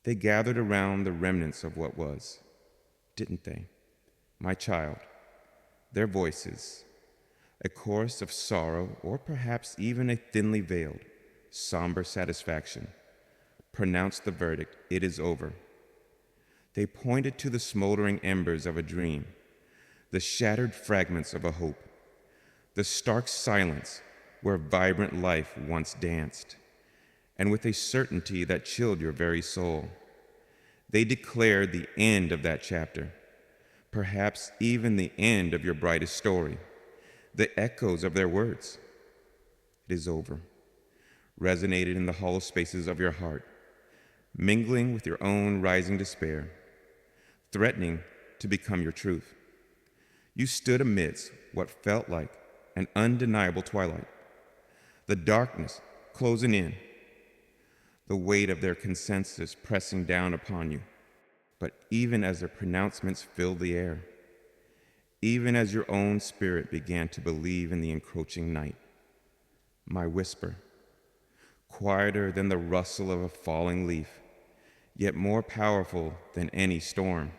They gathered around the remnants of what was, didn't they? My child, their voices, a chorus of sorrow, or perhaps even a thinly veiled, somber satisfaction, pronounced the verdict, it is over. They pointed to the smoldering embers of a dream, the shattered fragments of a hope, the stark silence where vibrant life once danced, and with a certainty that chilled your very soul, they declared the end of that chapter, perhaps even the end of your brightest story. The echoes of their words, it is over, resonated in the hollow spaces of your heart, mingling with your own rising despair, threatening to become your truth. You stood amidst what felt like an undeniable twilight, the darkness closing in, the weight of their consensus pressing down upon you. But even as their pronouncements filled the air, even as your own spirit began to believe in the encroaching night, my whisper, quieter than the rustle of a falling leaf, yet more powerful than any storm,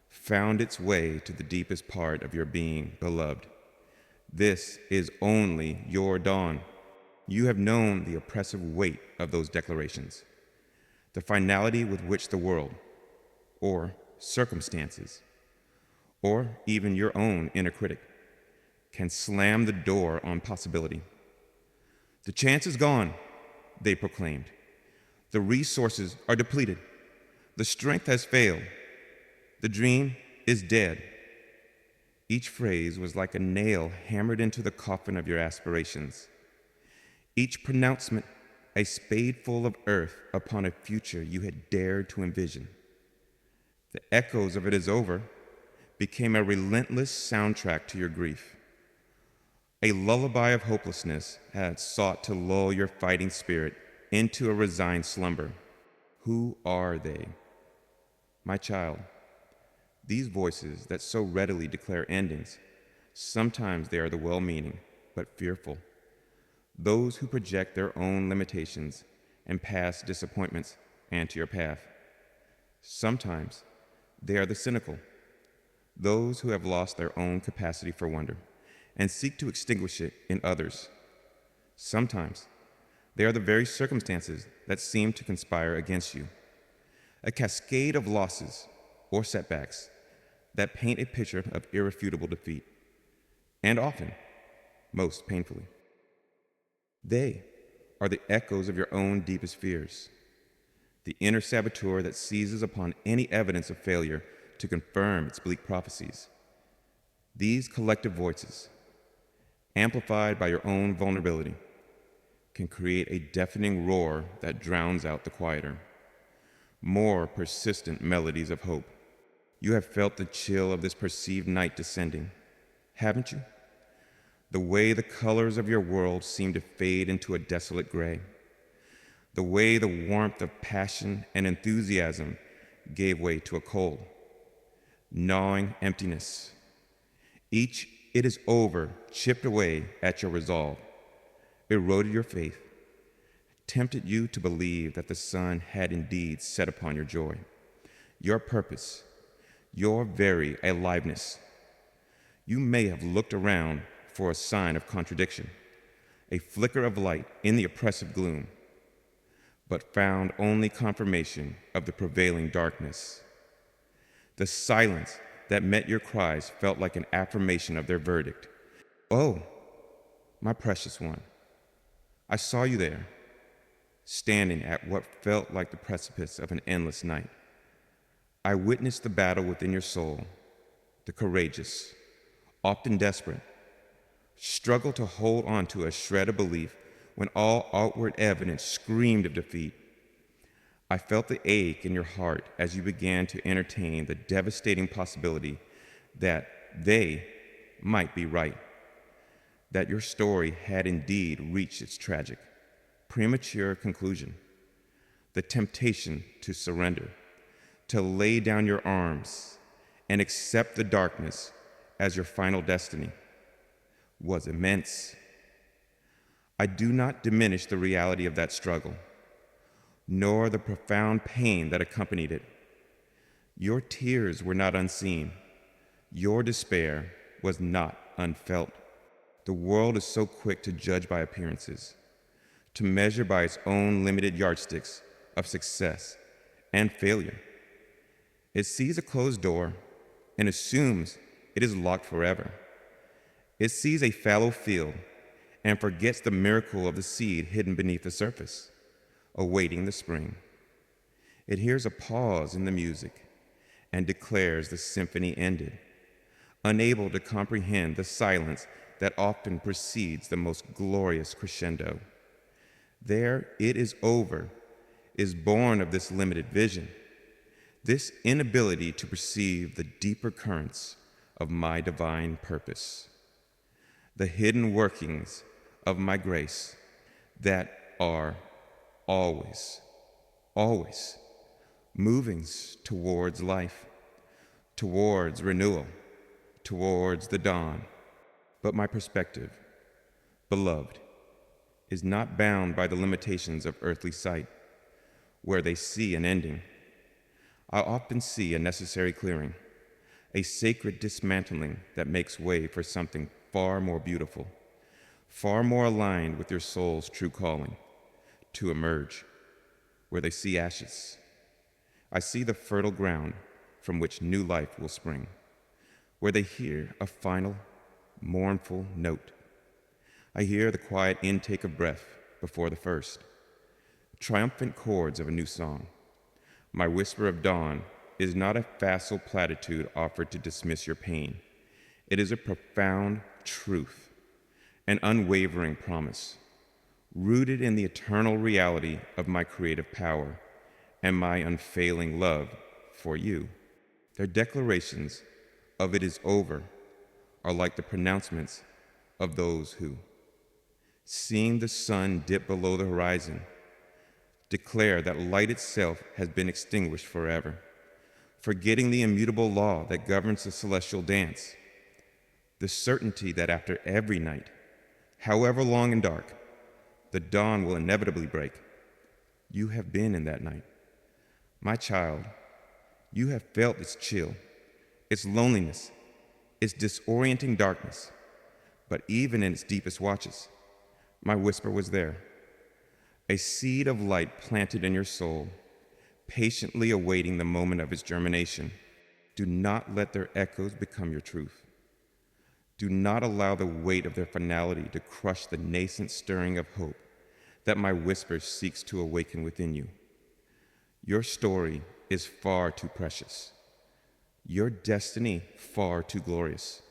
found its way to the deepest part of your being, beloved. This is only your dawn. You have known the oppressive weight of those declarations, the finality with which the world, or circumstances, or even your own inner critic, can slam the door on possibility. The chance is gone, they proclaimed. The resources are depleted. The strength has failed. The dream is dead. Each phrase was like a nail hammered into the coffin of your aspirations. Each pronouncement, a spadeful of earth upon a future you had dared to envision. The echoes of it is over became a relentless soundtrack to your grief. A lullaby of hopelessness had sought to lull your fighting spirit into a resigned slumber. Who are they? My child, these voices that so readily declare endings, sometimes they are the well-meaning but fearful, those who project their own limitations and past disappointments onto your path. Sometimes they are the cynical, those who have lost their own capacity for wonder and seek to extinguish it in others. Sometimes they are the very circumstances that seem to conspire against you, a cascade of losses or setbacks that paint a picture of irrefutable defeat, and often, most painfully. They are the echoes of your own deepest fears, the inner saboteur that seizes upon any evidence of failure to confirm its bleak prophecies. These collective voices, amplified by your own vulnerability, can create a deafening roar that drowns out the quieter, more persistent melodies of hope. You have felt the chill of this perceived night descending, haven't you? The way the colors of your world seem to fade into a desolate gray. The way the warmth of passion and enthusiasm gave way to a cold, gnawing emptiness. Each "it is over" chipped away at your resolve, eroded your faith, tempted you to believe that the sun had indeed set upon your joy, your purpose, your very aliveness. You may have looked around for a sign of contradiction, a flicker of light in the oppressive gloom, but found only confirmation of the prevailing darkness. The silence that met your cries felt like an affirmation of their verdict. Oh, my precious one, I saw you there, standing at what felt like the precipice of an endless night. I witnessed the battle within your soul, the courageous, often desperate, struggle to hold on to a shred of belief when all outward evidence screamed of defeat. I felt the ache in your heart as you began to entertain the devastating possibility that they might be right, that your story had indeed reached its tragic, premature conclusion. The temptation to surrender, to lay down your arms and accept the darkness as your final destiny, was immense. I do not diminish the reality of that struggle, nor the profound pain that accompanied it. Your tears were not unseen. Your despair was not unfelt. The world is so quick to judge by appearances, to measure by its own limited yardsticks of success and failure. It sees a closed door and assumes it is locked forever. It sees a fallow field and forgets the miracle of the seed hidden beneath the surface, awaiting the spring. It hears a pause in the music and declares the symphony ended, unable to comprehend the silence that often precedes the most glorious crescendo. There, "it is over" is born of this limited vision, this inability to perceive the deeper currents of my divine purpose, the hidden workings of my grace that are always, always moving towards life, towards renewal, towards the dawn. But my perspective, beloved, is not bound by the limitations of earthly sight, where they see an ending. I often see a necessary clearing, a sacred dismantling that makes way for something far more beautiful, far more aligned with your soul's true calling, to emerge, where they see ashes. I see the fertile ground from which new life will spring, where they hear a final, mournful note. I hear the quiet intake of breath before the first, triumphant chords of a new song. My whisper of dawn is not a facile platitude offered to dismiss your pain. It is a profound truth, an unwavering promise, rooted in the eternal reality of my creative power and my unfailing love for you. Their declarations of "it is over" are like the pronouncements of those who, seeing the sun dip below the horizon, declare that light itself has been extinguished forever, forgetting the immutable law that governs the celestial dance, the certainty that after every night, however long and dark, the dawn will inevitably break. You have been in that night. My child, you have felt its chill, its loneliness, its disorienting darkness, but even in its deepest watches, my whisper was there, a seed of light planted in your soul, patiently awaiting the moment of its germination. Do not let their echoes become your truth. Do not allow the weight of their finality to crush the nascent stirring of hope that my whisper seeks to awaken within you. Your story is far too precious, your destiny far too glorious,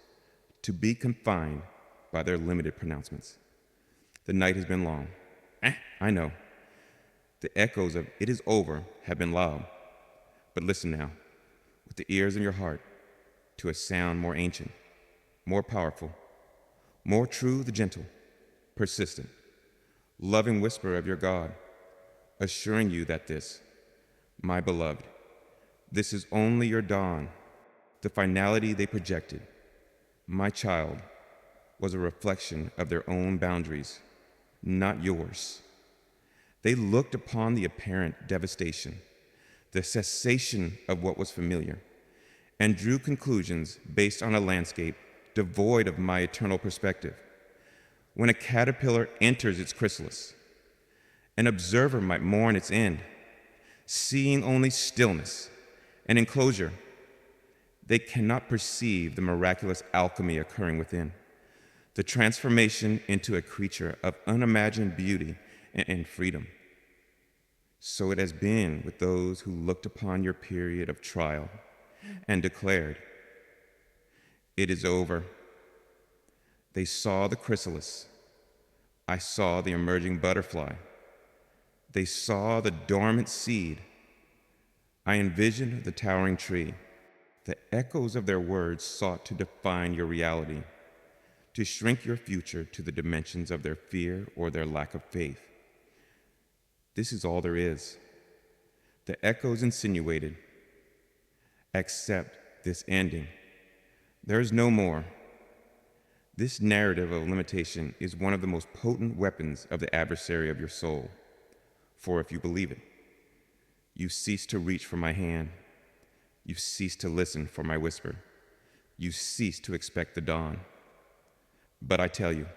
to be confined by their limited pronouncements. The night has been long. I know. The echoes of "it is over" have been loud. But listen now, with the ears in your heart, to a sound more ancient, more powerful, more true, the gentle, persistent, loving whisper of your God, assuring you that this, my beloved, this is only your dawn. The finality they projected, my child, was a reflection of their own boundaries, not yours. They looked upon the apparent devastation, the cessation of what was familiar, and drew conclusions based on a landscape devoid of my eternal perspective. When a caterpillar enters its chrysalis, an observer might mourn its end, seeing only stillness and enclosure. They cannot perceive the miraculous alchemy occurring within, the transformation into a creature of unimagined beauty and freedom. So it has been with those who looked upon your period of trial and declared, "It is over." They saw the chrysalis. I saw the emerging butterfly. They saw the dormant seed. I envisioned the towering tree. The echoes of their words sought to define your reality, to shrink your future to the dimensions of their fear or their lack of faith. This is all there is. The echoes insinuated, accept this ending. There is no more. This narrative of limitation is one of the most potent weapons of the adversary of your soul, for if you believe it, You cease to reach for my hand. You cease to listen for my whisper. You cease to expect the dawn. But I tell you,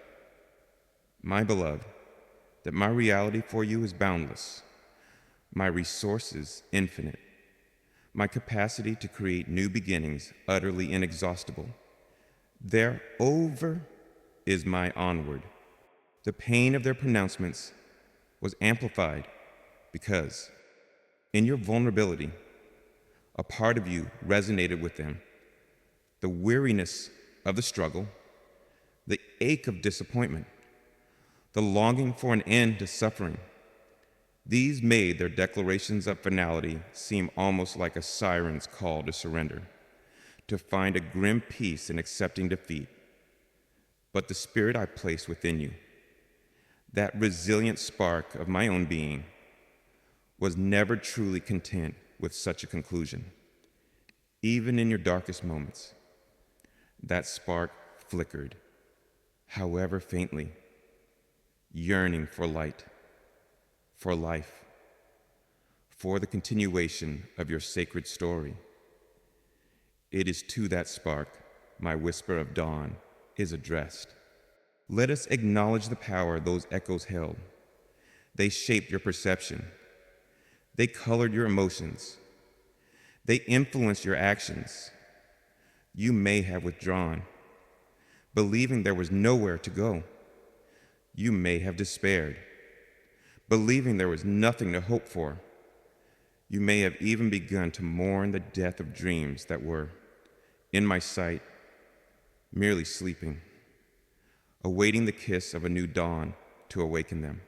my beloved, that my reality for you is boundless, my resources infinite, my capacity to create new beginnings utterly inexhaustible. Their over is my onward. The pain of their pronouncements was amplified because, in your vulnerability, a part of you resonated with them. The weariness of the struggle, the ache of disappointment, the longing for an end to suffering. These made their declarations of finality seem almost like a siren's call to surrender, to find a grim peace in accepting defeat. But the spirit I placed within you, that resilient spark of my own being, was never truly content with such a conclusion. Even in your darkest moments, that spark flickered, however faintly, yearning for light, for life, for the continuation of your sacred story. It is to that spark my whisper of dawn is addressed. Let us acknowledge the power those echoes held. They shaped your perception. They colored your emotions. They influenced your actions. You may have withdrawn, believing there was nowhere to go. You may have despaired, believing there was nothing to hope for. You may have even begun to mourn the death of dreams that were, in my sight, merely sleeping, awaiting the kiss of a new dawn to awaken them.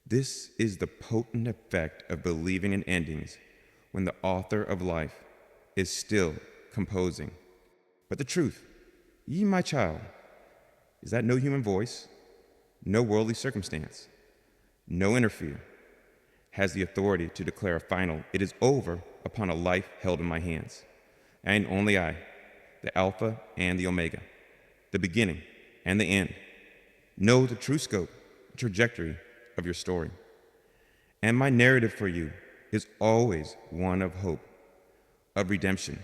This is the potent effect of believing in endings when the author of life is still composing. But the truth, ye my child, is that no human voice, no worldly circumstance, no interfere, has the authority to declare a final, it is over, upon a life held in my hands. And only I, the Alpha and the Omega, the beginning and the end, know the true scope, trajectory of your story. And my narrative for you is always one of hope, of redemption,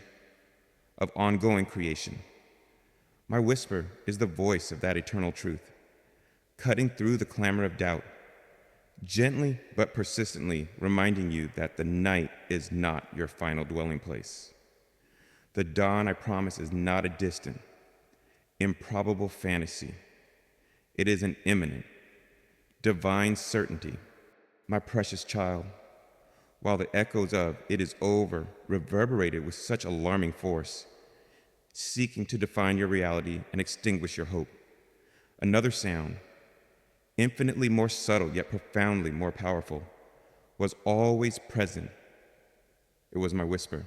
of ongoing creation. My whisper is the voice of that eternal truth, cutting through the clamor of doubt, gently but persistently reminding you that the night is not your final dwelling place. The dawn, I promise, is not a distant, improbable fantasy. It is an imminent, divine certainty. My precious child, while the echoes of "it is over" reverberated with such alarming force, seeking to define your reality and extinguish your hope, another sound, infinitely more subtle yet profoundly more powerful, was always present. It was my whisper,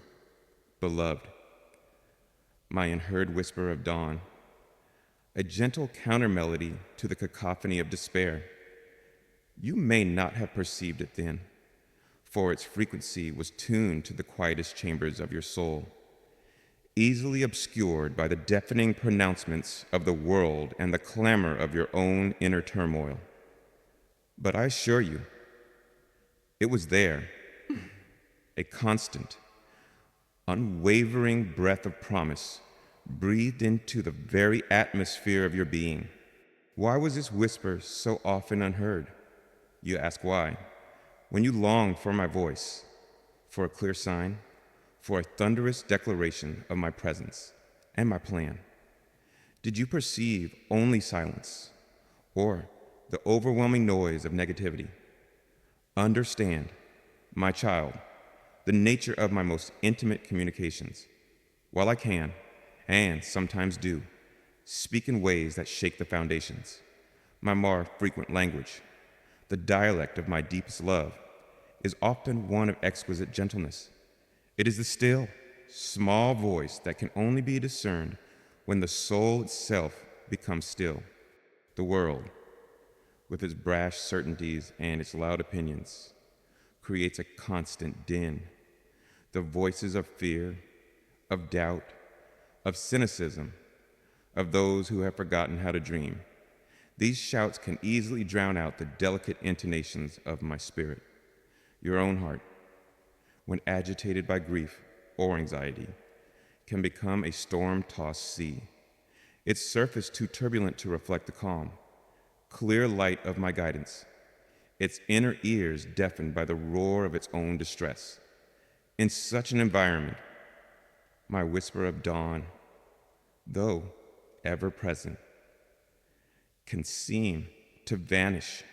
beloved, my unheard whisper of dawn, a gentle counter-melody to the cacophony of despair. You may not have perceived it then, for its frequency was tuned to the quietest chambers of your soul, easily obscured by the deafening pronouncements of the world and the clamor of your own inner turmoil. But I assure you, it was there, a constant, unwavering breath of promise breathed into the very atmosphere of your being. Why was this whisper so often unheard? You ask why. When you longed for my voice, for a clear sign, for a thunderous declaration of my presence and my plan, did you perceive only silence or the overwhelming noise of negativity? Understand, my child, the nature of my most intimate communications, while I can, and sometimes do, speak in ways that shake the foundations. My more frequent language, the dialect of my deepest love, is often one of exquisite gentleness. It is the still, small voice that can only be discerned when the soul itself becomes still. The world, with its brash certainties and its loud opinions, creates a constant din. The voices of fear, of doubt, of cynicism, of those who have forgotten how to dream. These shouts can easily drown out the delicate intonations of my spirit, your own heart, when agitated by grief or anxiety, can become a storm-tossed sea, its surface too turbulent to reflect the calm, clear light of my guidance, its inner ears deafened by the roar of its own distress. In such an environment, my whisper of dawn, though ever present, can seem to vanish,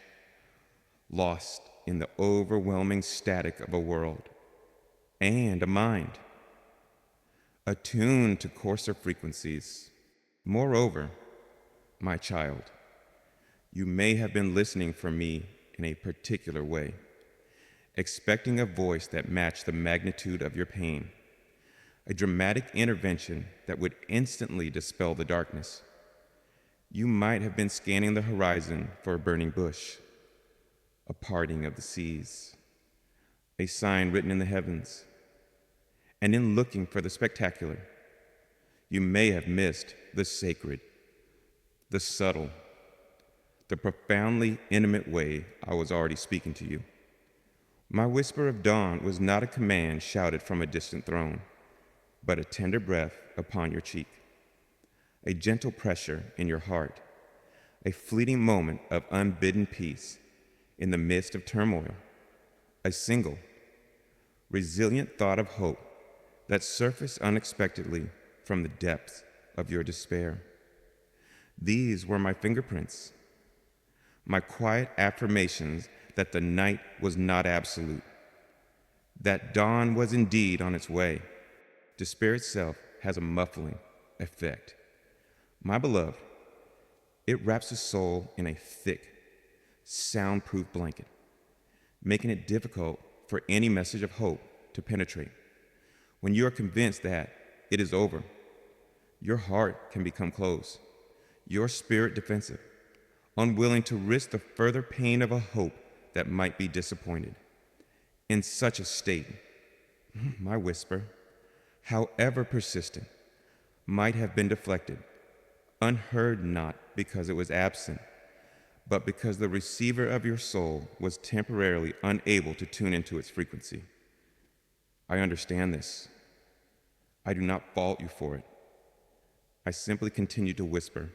lost in the overwhelming static of a world and a mind attuned to coarser frequencies. Moreover, my child, you may have been listening for me in a particular way, expecting a voice that matched the magnitude of your pain, a dramatic intervention that would instantly dispel the darkness. You might have been scanning the horizon for a burning bush, a parting of the seas, a sign written in the heavens, and in looking for the spectacular, you may have missed the sacred, the subtle, the profoundly intimate way I was already speaking to you. My whisper of dawn was not a command shouted from a distant throne, but a tender breath upon your cheek, a gentle pressure in your heart, a fleeting moment of unbidden peace in the midst of turmoil, a single, resilient thought of hope that surfaced unexpectedly from the depths of your despair. These were my fingerprints, my quiet affirmations that the night was not absolute, that dawn was indeed on its way. Despair itself has a muffling effect. My beloved, it wraps the soul in a thick, soundproof blanket, making it difficult for any message of hope to penetrate. When you are convinced that it is over, your heart can become closed, your spirit defensive, unwilling to risk the further pain of a hope that might be disappointed. In such a state, my whisper, however persistent, might have been deflected, unheard not because it was absent, but because the receiver of your soul was temporarily unable to tune into its frequency. I understand this. I do not fault you for it. I simply continue to whisper,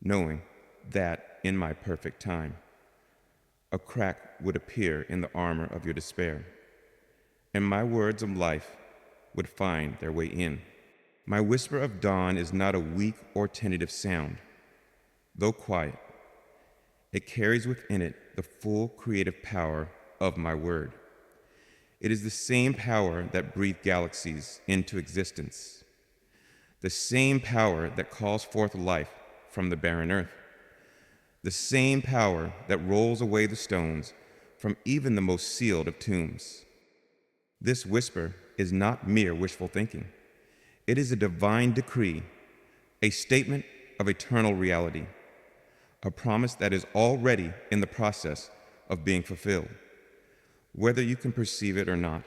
knowing that in my perfect time, a crack would appear in the armor of your despair, and my words of life would find their way in. My whisper of dawn is not a weak or tentative sound. Though quiet, it carries within it the full creative power of my word. It is the same power that breathed galaxies into existence, the same power that calls forth life from the barren earth, the same power that rolls away the stones from even the most sealed of tombs. This whisper is not mere wishful thinking. It is a divine decree, a statement of eternal reality, a promise that is already in the process of being fulfilled, whether you can perceive it or not.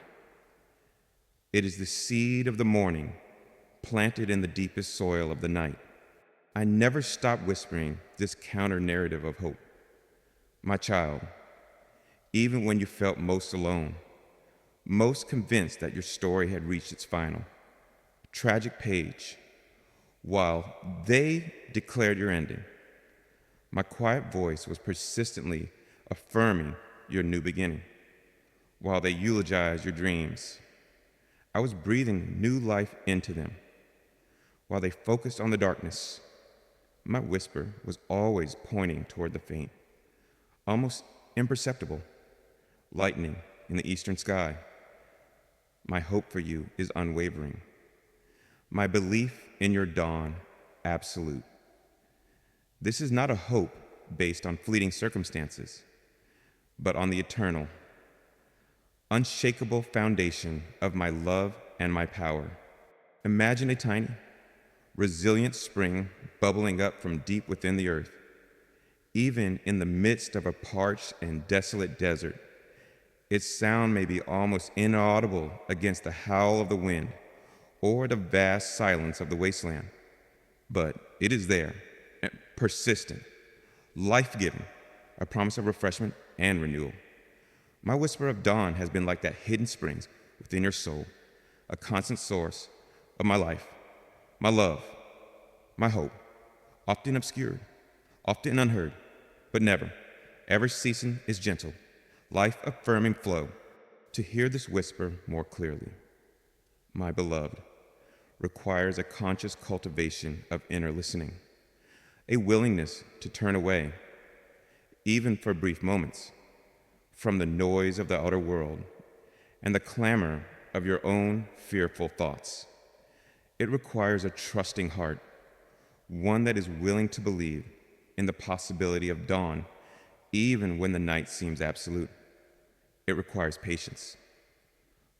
It is the seed of the morning planted in the deepest soil of the night. I never stopped whispering this counter-narrative of hope. My child, even when you felt most alone, most convinced that your story had reached its final, tragic page, while they declared your ending, my quiet voice was persistently affirming your new beginning. While they eulogized your dreams, I was breathing new life into them. While they focused on the darkness, my whisper was always pointing toward the faint, almost imperceptible, lightning in the eastern sky. My hope for you is unwavering. My belief in your dawn, absolute. This is not a hope based on fleeting circumstances, but on the eternal, unshakable foundation of my love and my power. Imagine a tiny, resilient spring bubbling up from deep within the earth. Even in the midst of a parched and desolate desert, its sound may be almost inaudible against the howl of the wind or the vast silence of the wasteland. But it is there, persistent, life-giving, a promise of refreshment and renewal. My whisper of dawn has been like that hidden spring, within your soul, a constant source of my life, my love, my hope, often obscured, often unheard, but never, ever ceasing is gentle, life-affirming flow, to hear this whisper more clearly. My beloved requires a conscious cultivation of inner listening, a willingness to turn away, even for brief moments, from the noise of the outer world and the clamor of your own fearful thoughts. It requires a trusting heart, one that is willing to believe in the possibility of dawn, even when the night seems absolute. It requires patience.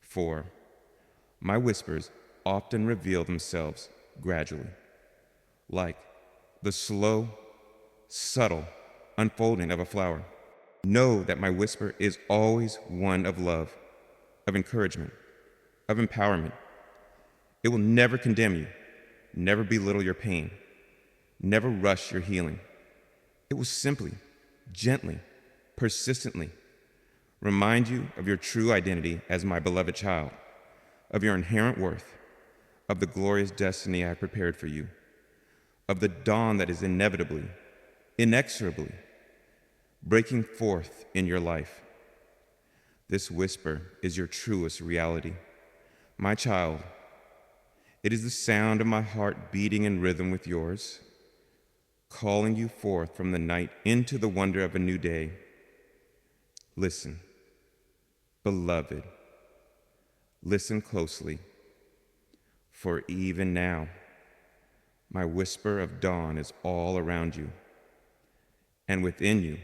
For my whispers often reveal themselves gradually, like the slow, subtle unfolding of a flower. Know that my whisper is always one of love, of encouragement, of empowerment. It will never condemn you, never belittle your pain, never rush your healing. It will simply, gently, persistently remind you of your true identity as my beloved child, of your inherent worth, of the glorious destiny I have prepared for you, of the dawn that is inevitably, inexorably breaking forth in your life. This whisper is your truest reality. My child, it is the sound of my heart beating in rhythm with yours, calling you forth from the night into the wonder of a new day. Listen, beloved, listen closely, for even now, my whisper of dawn is all around you, and within you.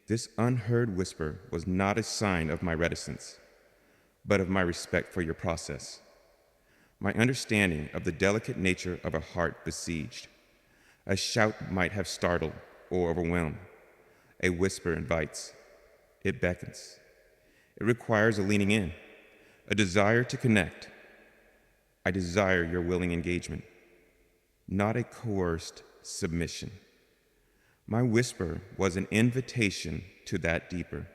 This unheard whisper was not a sign of my reticence, but of my respect for your process, my understanding of the delicate nature of a heart besieged. A shout might have startled or overwhelmed. A whisper invites. It beckons. It requires a leaning in, a desire to connect. I desire your willing engagement, not a coerced submission. My whisper was an invitation to that deeper,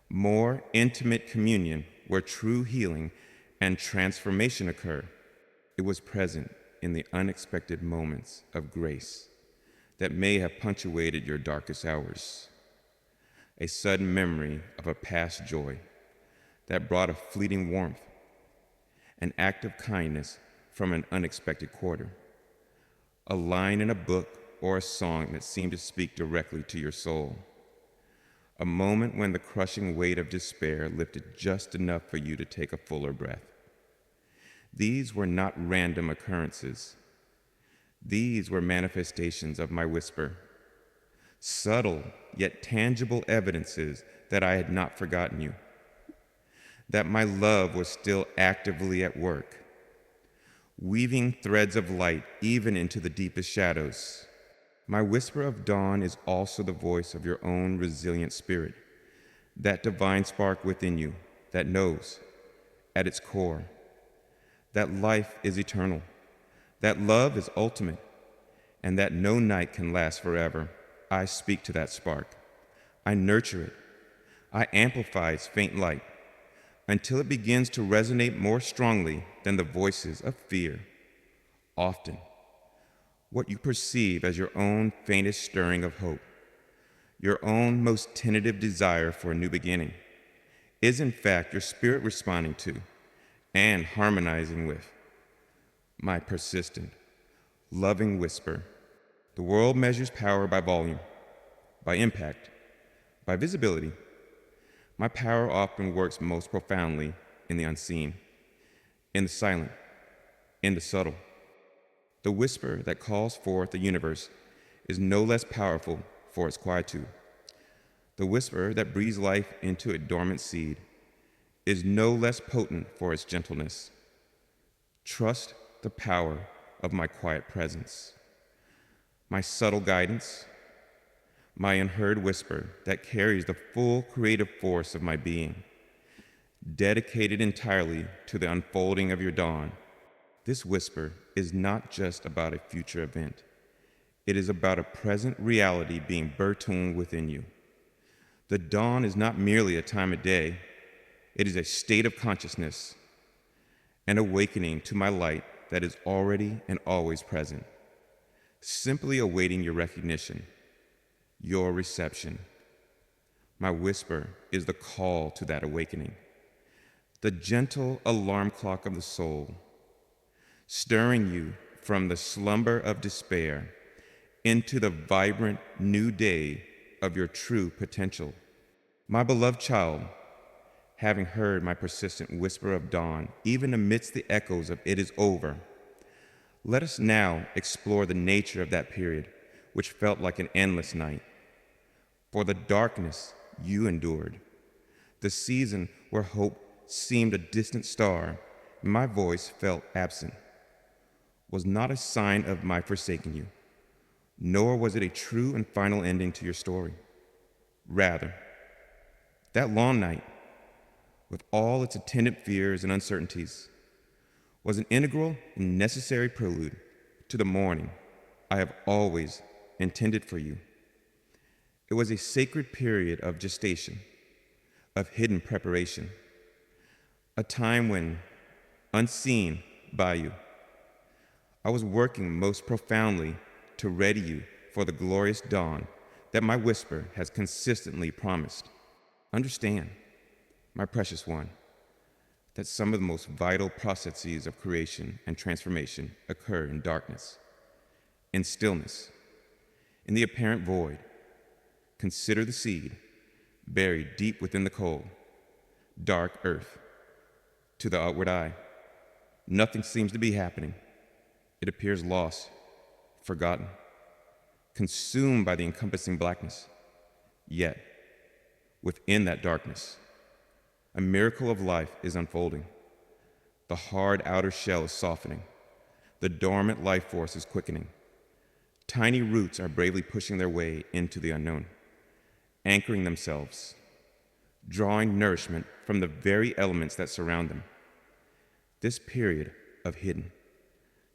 more intimate communion where true healing and transformation occur. It was present in the unexpected moments of grace that may have punctuated your darkest hours. A sudden memory of a past joy that brought a fleeting warmth, an act of kindness from an unexpected quarter, a line in a book or a song that seemed to speak directly to your soul, a moment when the crushing weight of despair lifted just enough for you to take a fuller breath. These were not random occurrences. These were manifestations of my whisper, subtle yet tangible evidences that I had not forgotten you, that my love was still actively at work, weaving threads of light even into the deepest shadows. My whisper of dawn is also the voice of your own resilient spirit, that divine spark within you that knows, at its core, that life is eternal, that love is ultimate, and that no night can last forever. I speak to that spark. I nurture it. I amplify its faint light until it begins to resonate more strongly than the voices of fear. Often, what you perceive as your own faintest stirring of hope, your own most tentative desire for a new beginning, is in fact your spirit responding to and harmonizing with my persistent, loving whisper. The world measures power by volume, by impact, by visibility. My power often works most profoundly in the unseen, in the silent, in the subtle. The whisper that calls forth the universe is no less powerful for its quietude. The whisper that breathes life into a dormant seed is no less potent for its gentleness. Trust the power of my quiet presence, my subtle guidance, my unheard whisper that carries the full creative force of my being, dedicated entirely to the unfolding of your dawn. This whisper is not just about a future event. It is about a present reality being birthed within you. The dawn is not merely a time of day. It is a state of consciousness, an awakening to my light that is already and always present, simply awaiting your recognition, your reception. My whisper is the call to that awakening, the gentle alarm clock of the soul, stirring you from the slumber of despair into the vibrant new day of your true potential. My beloved child, having heard my persistent whisper of dawn, even amidst the echoes of "it is over," let us now explore the nature of that period, which felt like an endless night. For the darkness you endured, the season where hope seemed a distant star, and my voice felt absent, was not a sign of my forsaking you, nor was it a true and final ending to your story. Rather, that long night, with all its attendant fears and uncertainties, was an integral and necessary prelude to the morning I have always intended for you. It was a sacred period of gestation, of hidden preparation, a time when, unseen by you, I was working most profoundly to ready you for the glorious dawn that my whisper has consistently promised. Understand, my precious one, that some of the most vital processes of creation and transformation occur in darkness, in stillness, in the apparent void. Consider the seed buried deep within the cold, dark earth. To the outward eye, nothing seems to be happening. It appears lost, forgotten, consumed by the encompassing blackness. Yet, within that darkness, a miracle of life is unfolding. The hard outer shell is softening. The dormant life force is quickening. Tiny roots are bravely pushing their way into the unknown, anchoring themselves, drawing nourishment from the very elements that surround them. This period of hidden,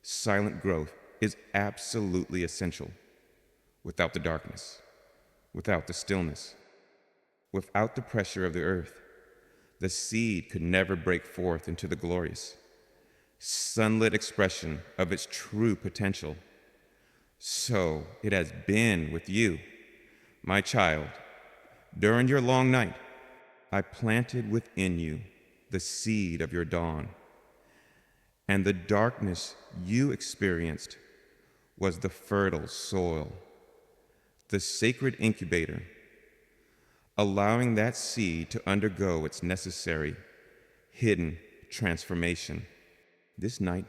silent growth is absolutely essential. Without the darkness, without the stillness, without the pressure of the earth, the seed could never break forth into the glorious, sunlit expression of its true potential. So it has been with you, my child. During your long night, I planted within you the seed of your dawn, and the darkness you experienced was the fertile soil, the sacred incubator, allowing that seed to undergo its necessary hidden transformation. This night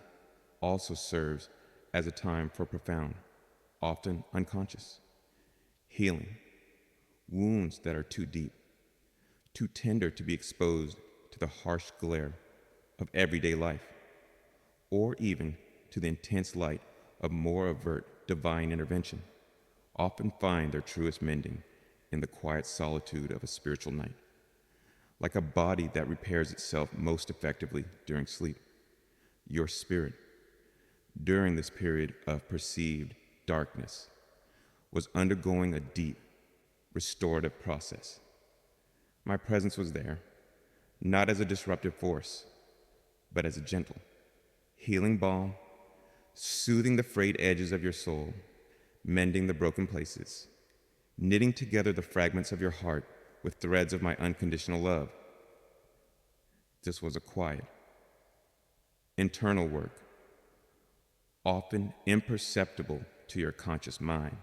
also serves as a time for profound, often unconscious, healing, wounds that are too deep, too tender to be exposed to the harsh glare of everyday life, or even to the intense light of more overt divine intervention, often find their truest mending in the quiet solitude of a spiritual night. Like a body that repairs itself most effectively during sleep, your spirit, during this period of perceived darkness, was undergoing a deep, restorative process. My presence was there, not as a disruptive force, but as a gentle, healing balm, soothing the frayed edges of your soul, mending the broken places, knitting together the fragments of your heart with threads of my unconditional love. This was a quiet, internal work, often imperceptible to your conscious mind,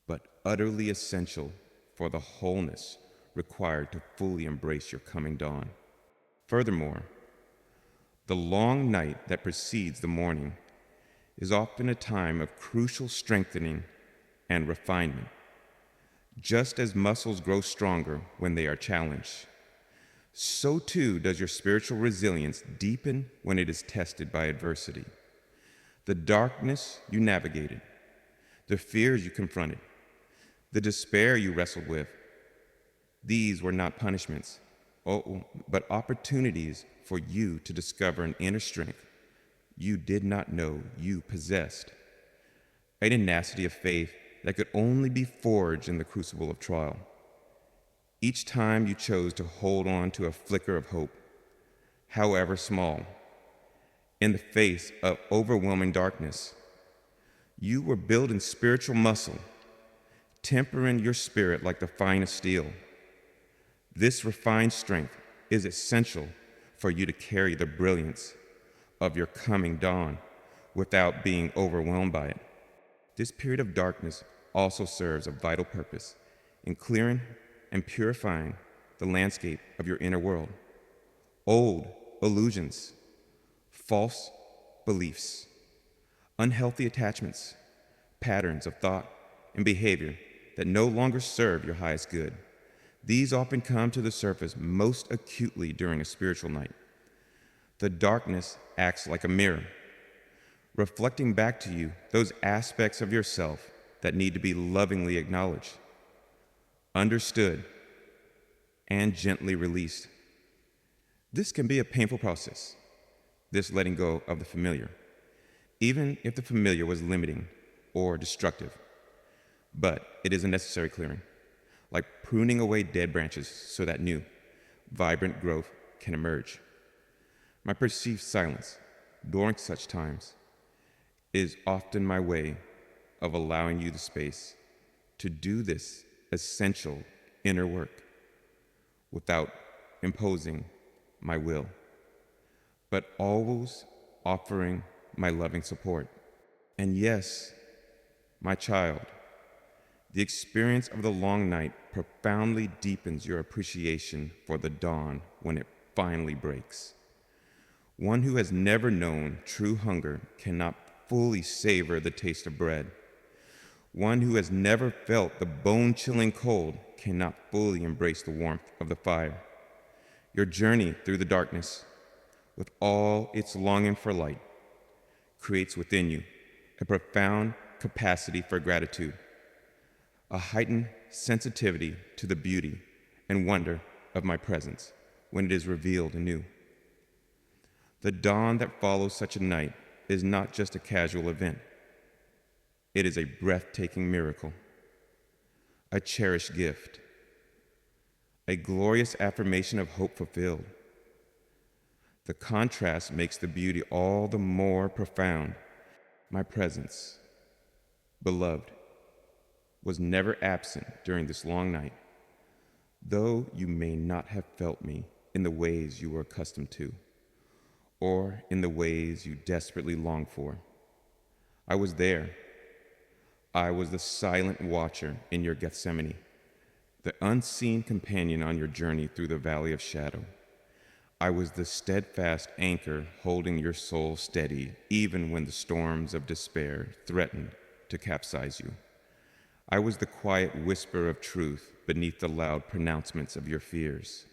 but utterly essential for the wholeness required to fully embrace your coming dawn. Furthermore, the long night that precedes the morning is often a time of crucial strengthening and refinement. Just as muscles grow stronger when they are challenged, so too does your spiritual resilience deepen when it is tested by adversity. The darkness you navigated, the fears you confronted, the despair you wrestled with, these were not punishments, but opportunities for you to discover an inner strength you did not know you possessed, a tenacity of faith that could only be forged in the crucible of trial. Each time you chose to hold on to a flicker of hope, however small, in the face of overwhelming darkness. You were building spiritual muscle, tempering your spirit like the finest steel. This refined strength is essential for you to carry the brilliance of your coming dawn without being overwhelmed by it. This period of darkness also serves a vital purpose in clearing and purifying the landscape of your inner world. Old illusions, false beliefs, unhealthy attachments, patterns of thought and behavior that no longer serve your highest good. These often come to the surface most acutely during a spiritual night. The darkness acts like a mirror, reflecting back to you those aspects of yourself that need to be lovingly acknowledged, understood, and gently released. This can be a painful process, this letting go of the familiar, even if the familiar was limiting or destructive. But it is a necessary clearing, like pruning away dead branches so that new, vibrant growth can emerge. My perceived silence during such times is often my way of allowing you the space to do this essential inner work without imposing my will, but always offering my loving support. And yes, my child, the experience of the long night profoundly deepens your appreciation for the dawn when it finally breaks. One who has never known true hunger cannot fully savor the taste of bread. One who has never felt the bone-chilling cold cannot fully embrace the warmth of the fire. Your journey through the darkness, with all its longing for light, creates within you a profound capacity for gratitude, a heightened sensitivity to the beauty and wonder of my presence when it is revealed anew. The dawn that follows such a night is not just a casual event. It is a breathtaking miracle, a cherished gift, a glorious affirmation of hope fulfilled. The contrast makes the beauty all the more profound. My presence, beloved, was never absent during this long night, though you may not have felt me in the ways you were accustomed to, or in the ways you desperately longed for. I was there. I was the silent watcher in your Gethsemane, the unseen companion on your journey through the valley of shadow. I was the steadfast anchor holding your soul steady, even when the storms of despair threatened to capsize you. I was the quiet whisper of truth beneath the loud pronouncements of your fears.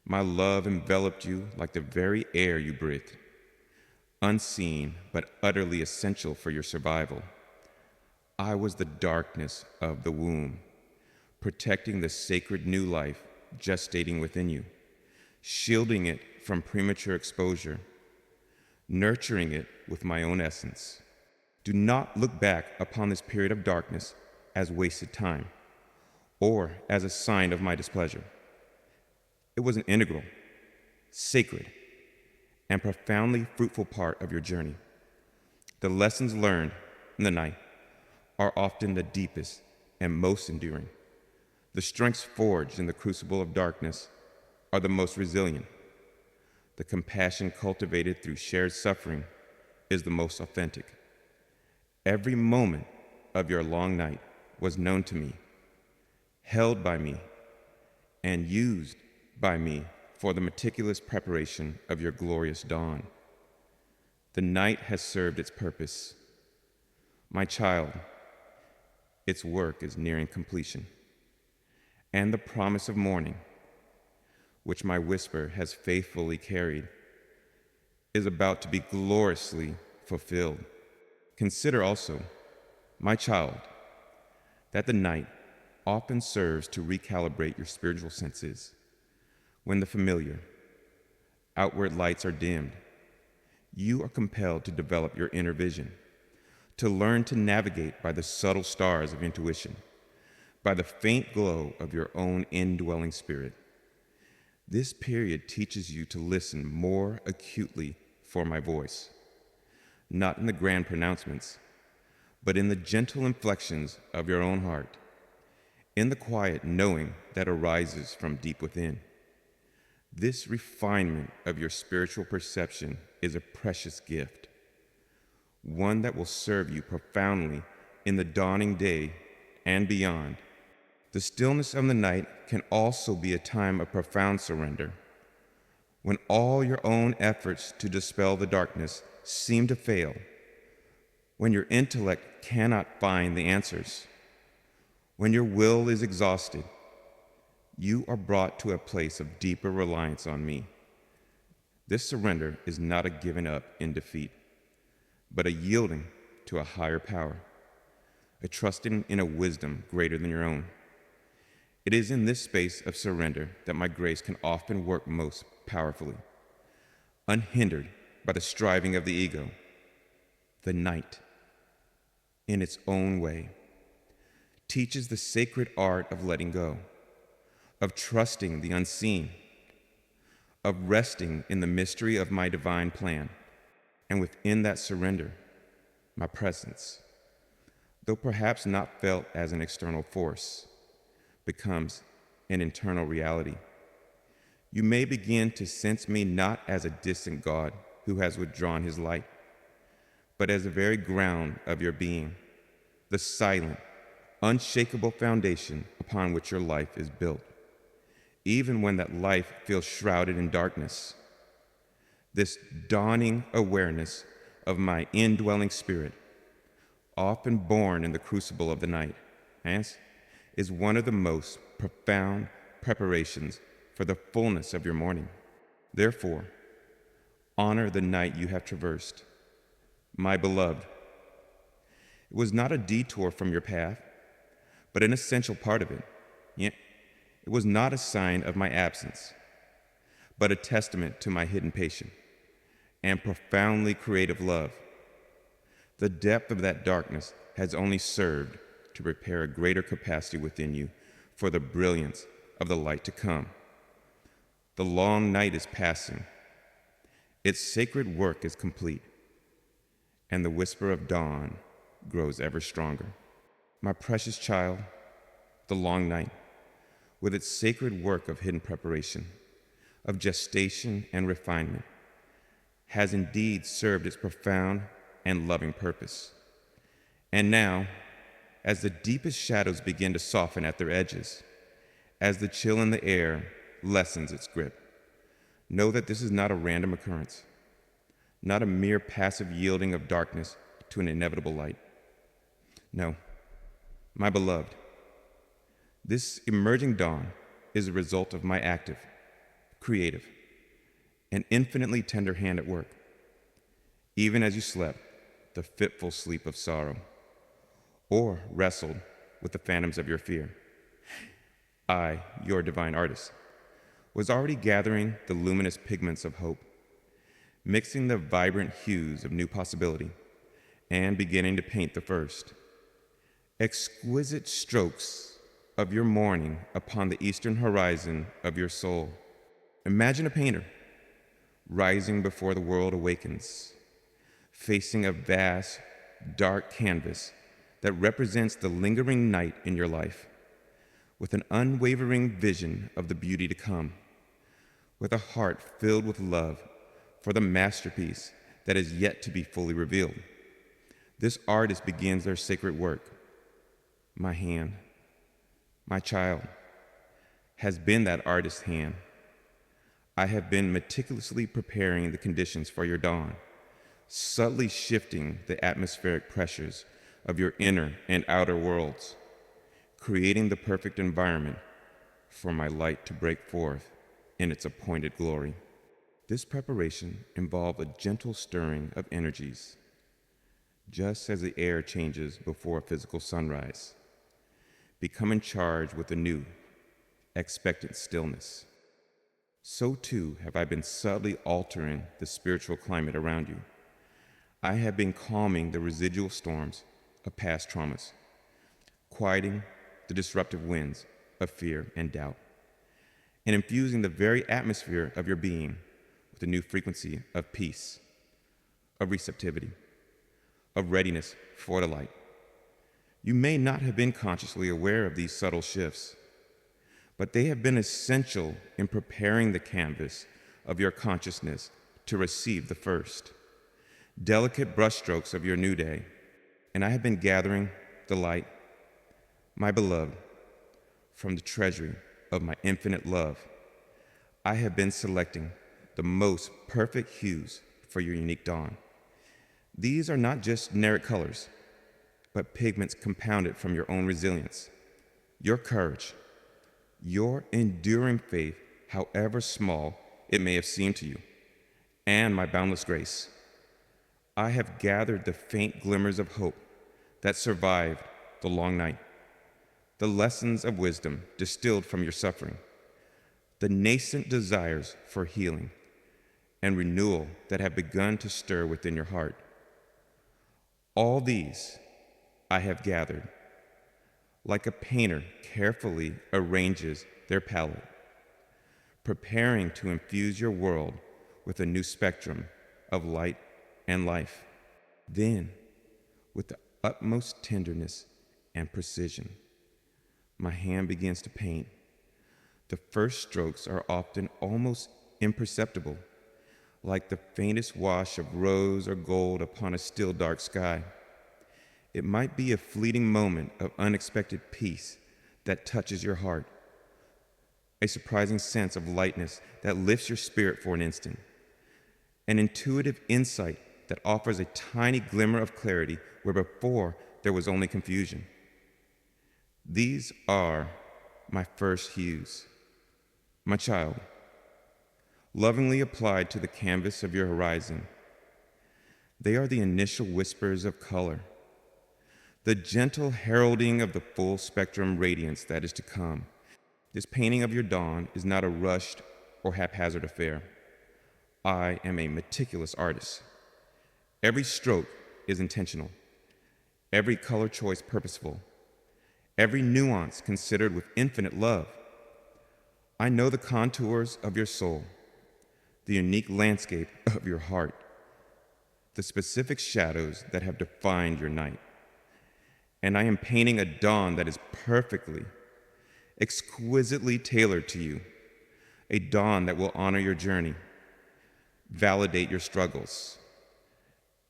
My love enveloped you like the very air you breathed, unseen but utterly essential for your survival. I was the darkness of the womb, protecting the sacred new life gestating within you, shielding it from premature exposure, nurturing it with my own essence. Do not look back upon this period of darkness as wasted time or as a sign of my displeasure. It was an integral, sacred, and profoundly fruitful part of your journey. The lessons learned in the night are often the deepest and most enduring. The strengths forged in the crucible of darkness are the most resilient. The compassion cultivated through shared suffering is the most authentic. Every moment of your long night was known to me, held by me, and used by me for the meticulous preparation of your glorious dawn. The night has served its purpose. My child, its work is nearing completion, and the promise of morning, which my whisper has faithfully carried, is about to be gloriously fulfilled. Consider also, my child, that the night often serves to recalibrate your spiritual senses. When the familiar, outward lights are dimmed, you are compelled to develop your inner vision, to learn to navigate by the subtle stars of intuition, by the faint glow of your own indwelling spirit. This period teaches you to listen more acutely for my voice, not in the grand pronouncements, but in the gentle inflections of your own heart, in the quiet knowing that arises from deep within. This refinement of your spiritual perception is a precious gift, one that will serve you profoundly in the dawning day and beyond. The stillness of the night can also be a time of profound surrender, when all your own efforts to dispel the darkness seem to fail, when your intellect cannot find the answers, when your will is exhausted. You are brought to a place of deeper reliance on me. This surrender is not a giving up in defeat, but a yielding to a higher power, a trusting in a wisdom greater than your own. It is in this space of surrender that my grace can often work most powerfully, unhindered by the striving of the ego. The night, in its own way, teaches the sacred art of letting go, of trusting the unseen, of resting in the mystery of my divine plan, and within that surrender, my presence, though perhaps not felt as an external force, becomes an internal reality. You may begin to sense me not as a distant God who has withdrawn his light, but as the very ground of your being, the silent, unshakable foundation upon which your life is built, even when that life feels shrouded in darkness. This dawning awareness of my indwelling spirit, often born in the crucible of the night, is one of the most profound preparations for the fullness of your morning. Therefore, honor the night you have traversed, my beloved. It was not a detour from your path, but an essential part of it. Yet, it was not a sign of my absence, but a testament to my hidden patience and profoundly creative love. The depth of that darkness has only served to prepare a greater capacity within you for the brilliance of the light to come. The long night is passing. Its sacred work is complete, and the whisper of dawn grows ever stronger. My precious child, the long night, with its sacred work of hidden preparation, of gestation and refinement, has indeed served its profound and loving purpose. And now, as the deepest shadows begin to soften at their edges, as the chill in the air lessens its grip, know that this is not a random occurrence, not a mere passive yielding of darkness to an inevitable light. No, my beloved, this emerging dawn is a result of my active, creative, and infinitely tender hand at work, even as you slept the fitful sleep of sorrow, or wrestled with the phantoms of your fear. I, your divine artist, was already gathering the luminous pigments of hope, mixing the vibrant hues of new possibility, and beginning to paint the first exquisite strokes of your morning upon the eastern horizon of your soul. Imagine a painter rising before the world awakens, facing a vast, dark canvas that represents the lingering night in your life, with an unwavering vision of the beauty to come, with a heart filled with love for the masterpiece that is yet to be fully revealed. This artist begins their sacred work. My hand, my child, has been that artist's hand. I have been meticulously preparing the conditions for your dawn, subtly shifting the atmospheric pressures of your inner and outer worlds, creating the perfect environment for my light to break forth in its appointed glory. This preparation involved a gentle stirring of energies, just as the air changes before a physical sunrise, becoming charged with a new, expectant stillness. So too have I been subtly altering the spiritual climate around you. I have been calming the residual storms of past traumas, quieting the disruptive winds of fear and doubt, and infusing the very atmosphere of your being with a new frequency of peace, of receptivity, of readiness for the light. You may not have been consciously aware of these subtle shifts, but they have been essential in preparing the canvas of your consciousness to receive the first, delicate brushstrokes of your new day. And I have been gathering the light, my beloved, from the treasury of my infinite love. I have been selecting the most perfect hues for your unique dawn. These are not just generic colors, but pigments compounded from your own resilience, your courage, your enduring faith, however small it may have seemed to you, and my boundless grace. I have gathered the faint glimmers of hope that survived the long night, the lessons of wisdom distilled from your suffering, the nascent desires for healing and renewal that have begun to stir within your heart. All these I have gathered, like a painter carefully arranges their palette, preparing to infuse your world with a new spectrum of light and life. Then, with the utmost tenderness and precision, my hand begins to paint. The first strokes are often almost imperceptible, like the faintest wash of rose or gold upon a still dark sky. It might be a fleeting moment of unexpected peace that touches your heart, a surprising sense of lightness that lifts your spirit for an instant, an intuitive insight that offers a tiny glimmer of clarity where before there was only confusion. These are my first hues, my child, lovingly applied to the canvas of your horizon. They are the initial whispers of color, the gentle heralding of the full spectrum radiance that is to come. This painting of your dawn is not a rushed or haphazard affair. I am a meticulous artist. Every stroke is intentional, every color choice purposeful, every nuance considered with infinite love. I know the contours of your soul, the unique landscape of your heart, the specific shadows that have defined your night. And I am painting a dawn that is perfectly, exquisitely tailored to you, a dawn that will honor your journey, validate your struggles,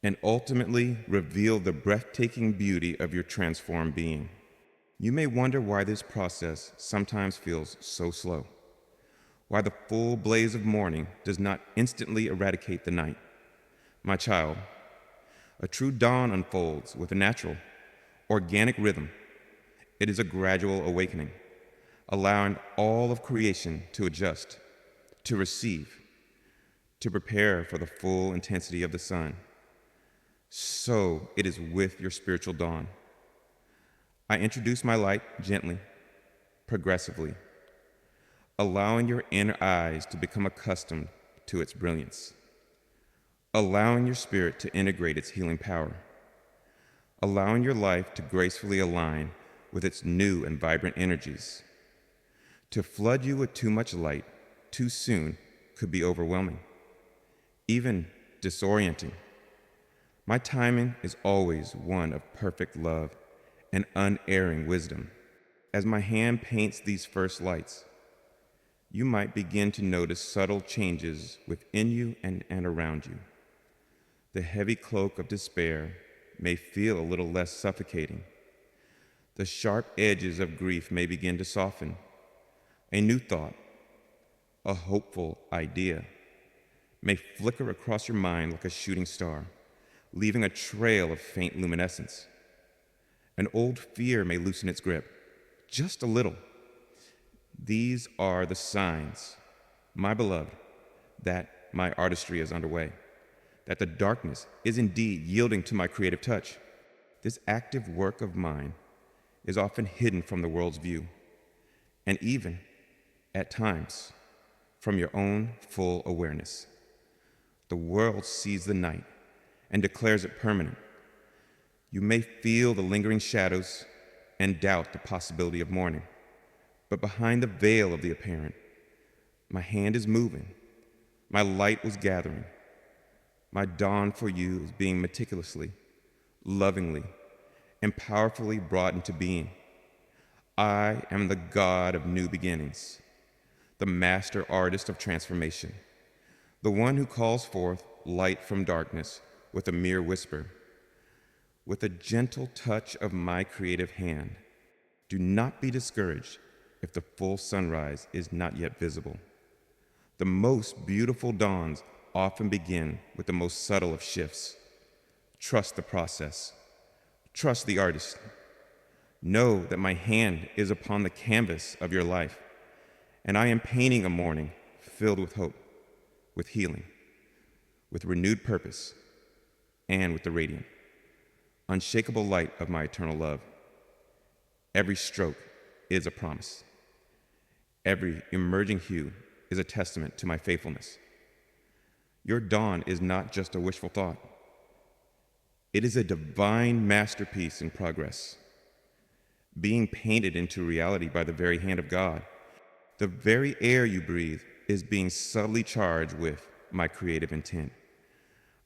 and ultimately reveal the breathtaking beauty of your transformed being. You may wonder why this process sometimes feels so slow, why the full blaze of morning does not instantly eradicate the night. My child, a true dawn unfolds with a natural, organic rhythm. It is a gradual awakening, allowing all of creation to adjust, to receive, to prepare for the full intensity of the sun. So it is with your spiritual dawn. I introduce my light gently, progressively, allowing your inner eyes to become accustomed to its brilliance, allowing your spirit to integrate its healing power, allowing your life to gracefully align with its new and vibrant energies. To flood you with too much light too soon could be overwhelming, even disorienting. My timing is always one of perfect love and unerring wisdom. As my hand paints these first lights, you might begin to notice subtle changes within you and around you. The heavy cloak of despair may feel a little less suffocating. The sharp edges of grief may begin to soften. A new thought, a hopeful idea, may flicker across your mind like a shooting star, leaving a trail of faint luminescence. An old fear may loosen its grip, just a little. These are the signs, my beloved, that my artistry is underway, that the darkness is indeed yielding to my creative touch. This active work of mine is often hidden from the world's view, and even, at times, from your own full awareness. The world sees the night and declares it permanent. You may feel the lingering shadows and doubt the possibility of morning, but behind the veil of the apparent, My hand is moving. My light was gathering. My dawn for you is being meticulously, lovingly, and powerfully brought into being. I am the God of new beginnings, the master artist of transformation, the one who calls forth light from darkness with a mere whisper, with a gentle touch of my creative hand. Do not be discouraged if the full sunrise is not yet visible. The most beautiful dawns often begin with the most subtle of shifts. Trust the process. Trust the artist. Know that my hand is upon the canvas of your life, and I am painting a morning filled with hope, with healing, with renewed purpose, and with the radiant, unshakable light of my eternal love. Every stroke is a promise. Every emerging hue is a testament to my faithfulness. Your dawn is not just a wishful thought. It is a divine masterpiece in progress, being painted into reality by the very hand of God. The very air you breathe is being subtly charged with my creative intent.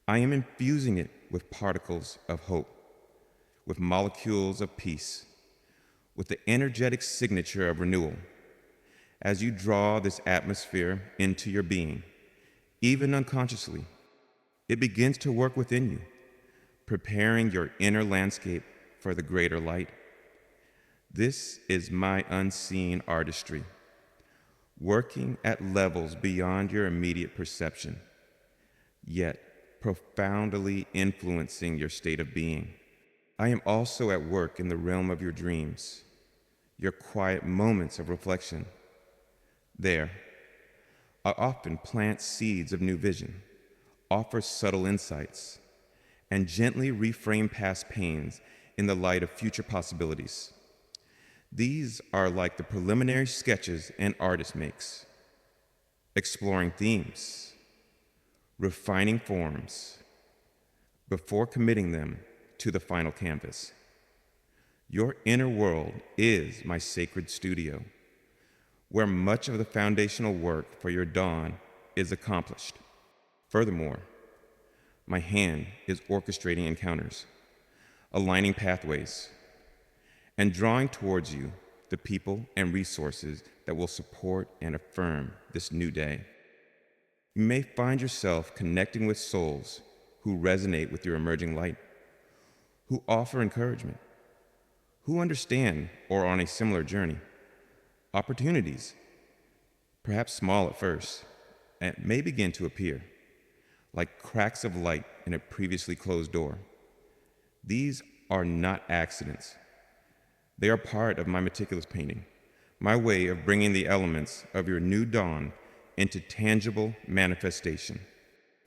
I am infusing it with particles of hope, with molecules of peace, with the energetic signature of renewal. As you draw this atmosphere into your being, even unconsciously, it begins to work within you, preparing your inner landscape for the greater light. This is my unseen artistry, working at levels beyond your immediate perception, yet profoundly influencing your state of being. I am also at work in the realm of your dreams, your quiet moments of reflection. There, I often plant seeds of new vision, offer subtle insights, and gently reframe past pains in the light of future possibilities. These are like the preliminary sketches an artist makes, exploring themes, refining forms, before committing them to the final canvas. Your inner world is my sacred studio, where much of the foundational work for your dawn is accomplished. Furthermore, my hand is orchestrating encounters, aligning pathways, and drawing towards you the people and resources that will support and affirm this new day. You may find yourself connecting with souls who resonate with your emerging light, who offer encouragement, who understand or are on a similar journey. Opportunities, perhaps small at first, may begin to appear, like cracks of light in a previously closed door. These are not accidents. They are part of my meticulous painting, my way of bringing the elements of your new dawn into tangible manifestation.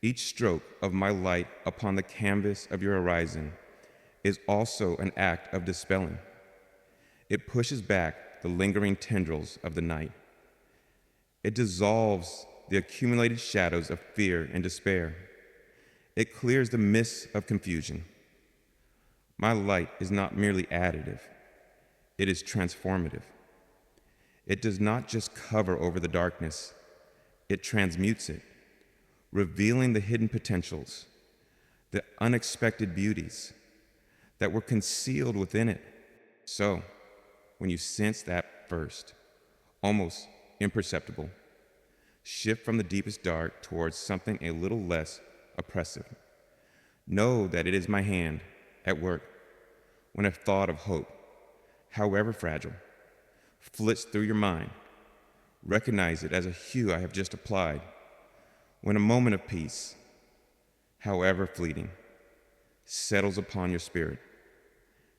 Each stroke of my light upon the canvas of your horizon is also an act of dispelling. It pushes back the lingering tendrils of the night. It dissolves the accumulated shadows of fear and despair. It clears the mists of confusion. My light is not merely additive, it is transformative. It does not just cover over the darkness, it transmutes it, revealing the hidden potentials, the unexpected beauties that were concealed within it. So, when you sense that first, almost imperceptible, shift from the deepest dark towards something a little less oppressive. Know that it is my hand at work when a thought of hope, however fragile, flits through your mind. Recognize it as a hue I have just applied. When a moment of peace, however fleeting, settles upon your spirit,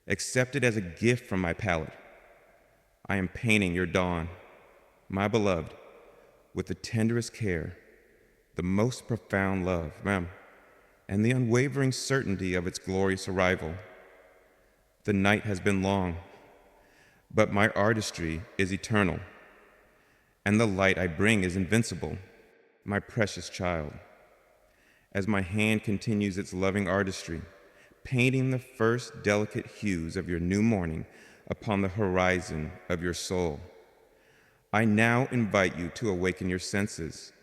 accept it as a gift from my palette. I am painting your dawn, my beloved, with the tenderest care, the most profound love, and the unwavering certainty of its glorious arrival. The night has been long, but my artistry is eternal, and the light I bring is invincible, my precious child. As my hand continues its loving artistry, painting the first delicate hues of your new morning upon the horizon of your soul, I now invite you to awaken your senses,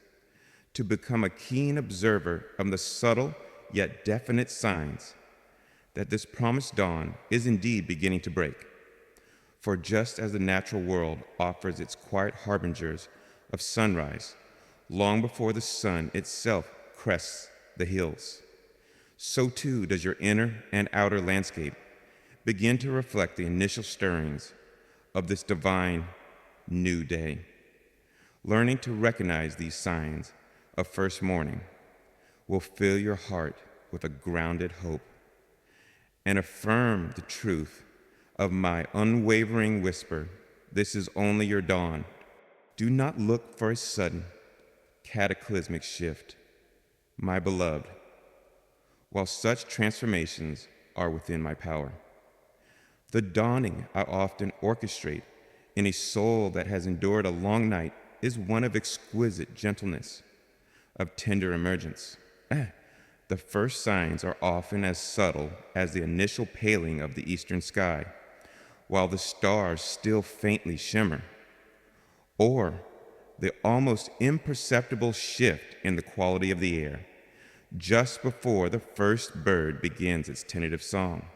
to become a keen observer of the subtle yet definite signs that this promised dawn is indeed beginning to break. For just as the natural world offers its quiet harbingers of sunrise long before the sun itself crests the hills, so too does your inner and outer landscape begin to reflect the initial stirrings of this divine new day. Learning to recognize these signs of first morning will fill your heart with a grounded hope and affirm the truth of my unwavering whisper, this is only your dawn. Do not look for a sudden, cataclysmic shift, my beloved, while such transformations are within my power. The dawning I often orchestrate in a soul that has endured a long night is one of exquisite gentleness, of tender emergence. The first signs are often as subtle as the initial paling of the eastern sky, while the stars still faintly shimmer, or the almost imperceptible shift in the quality of the air just before the first bird begins its tentative song.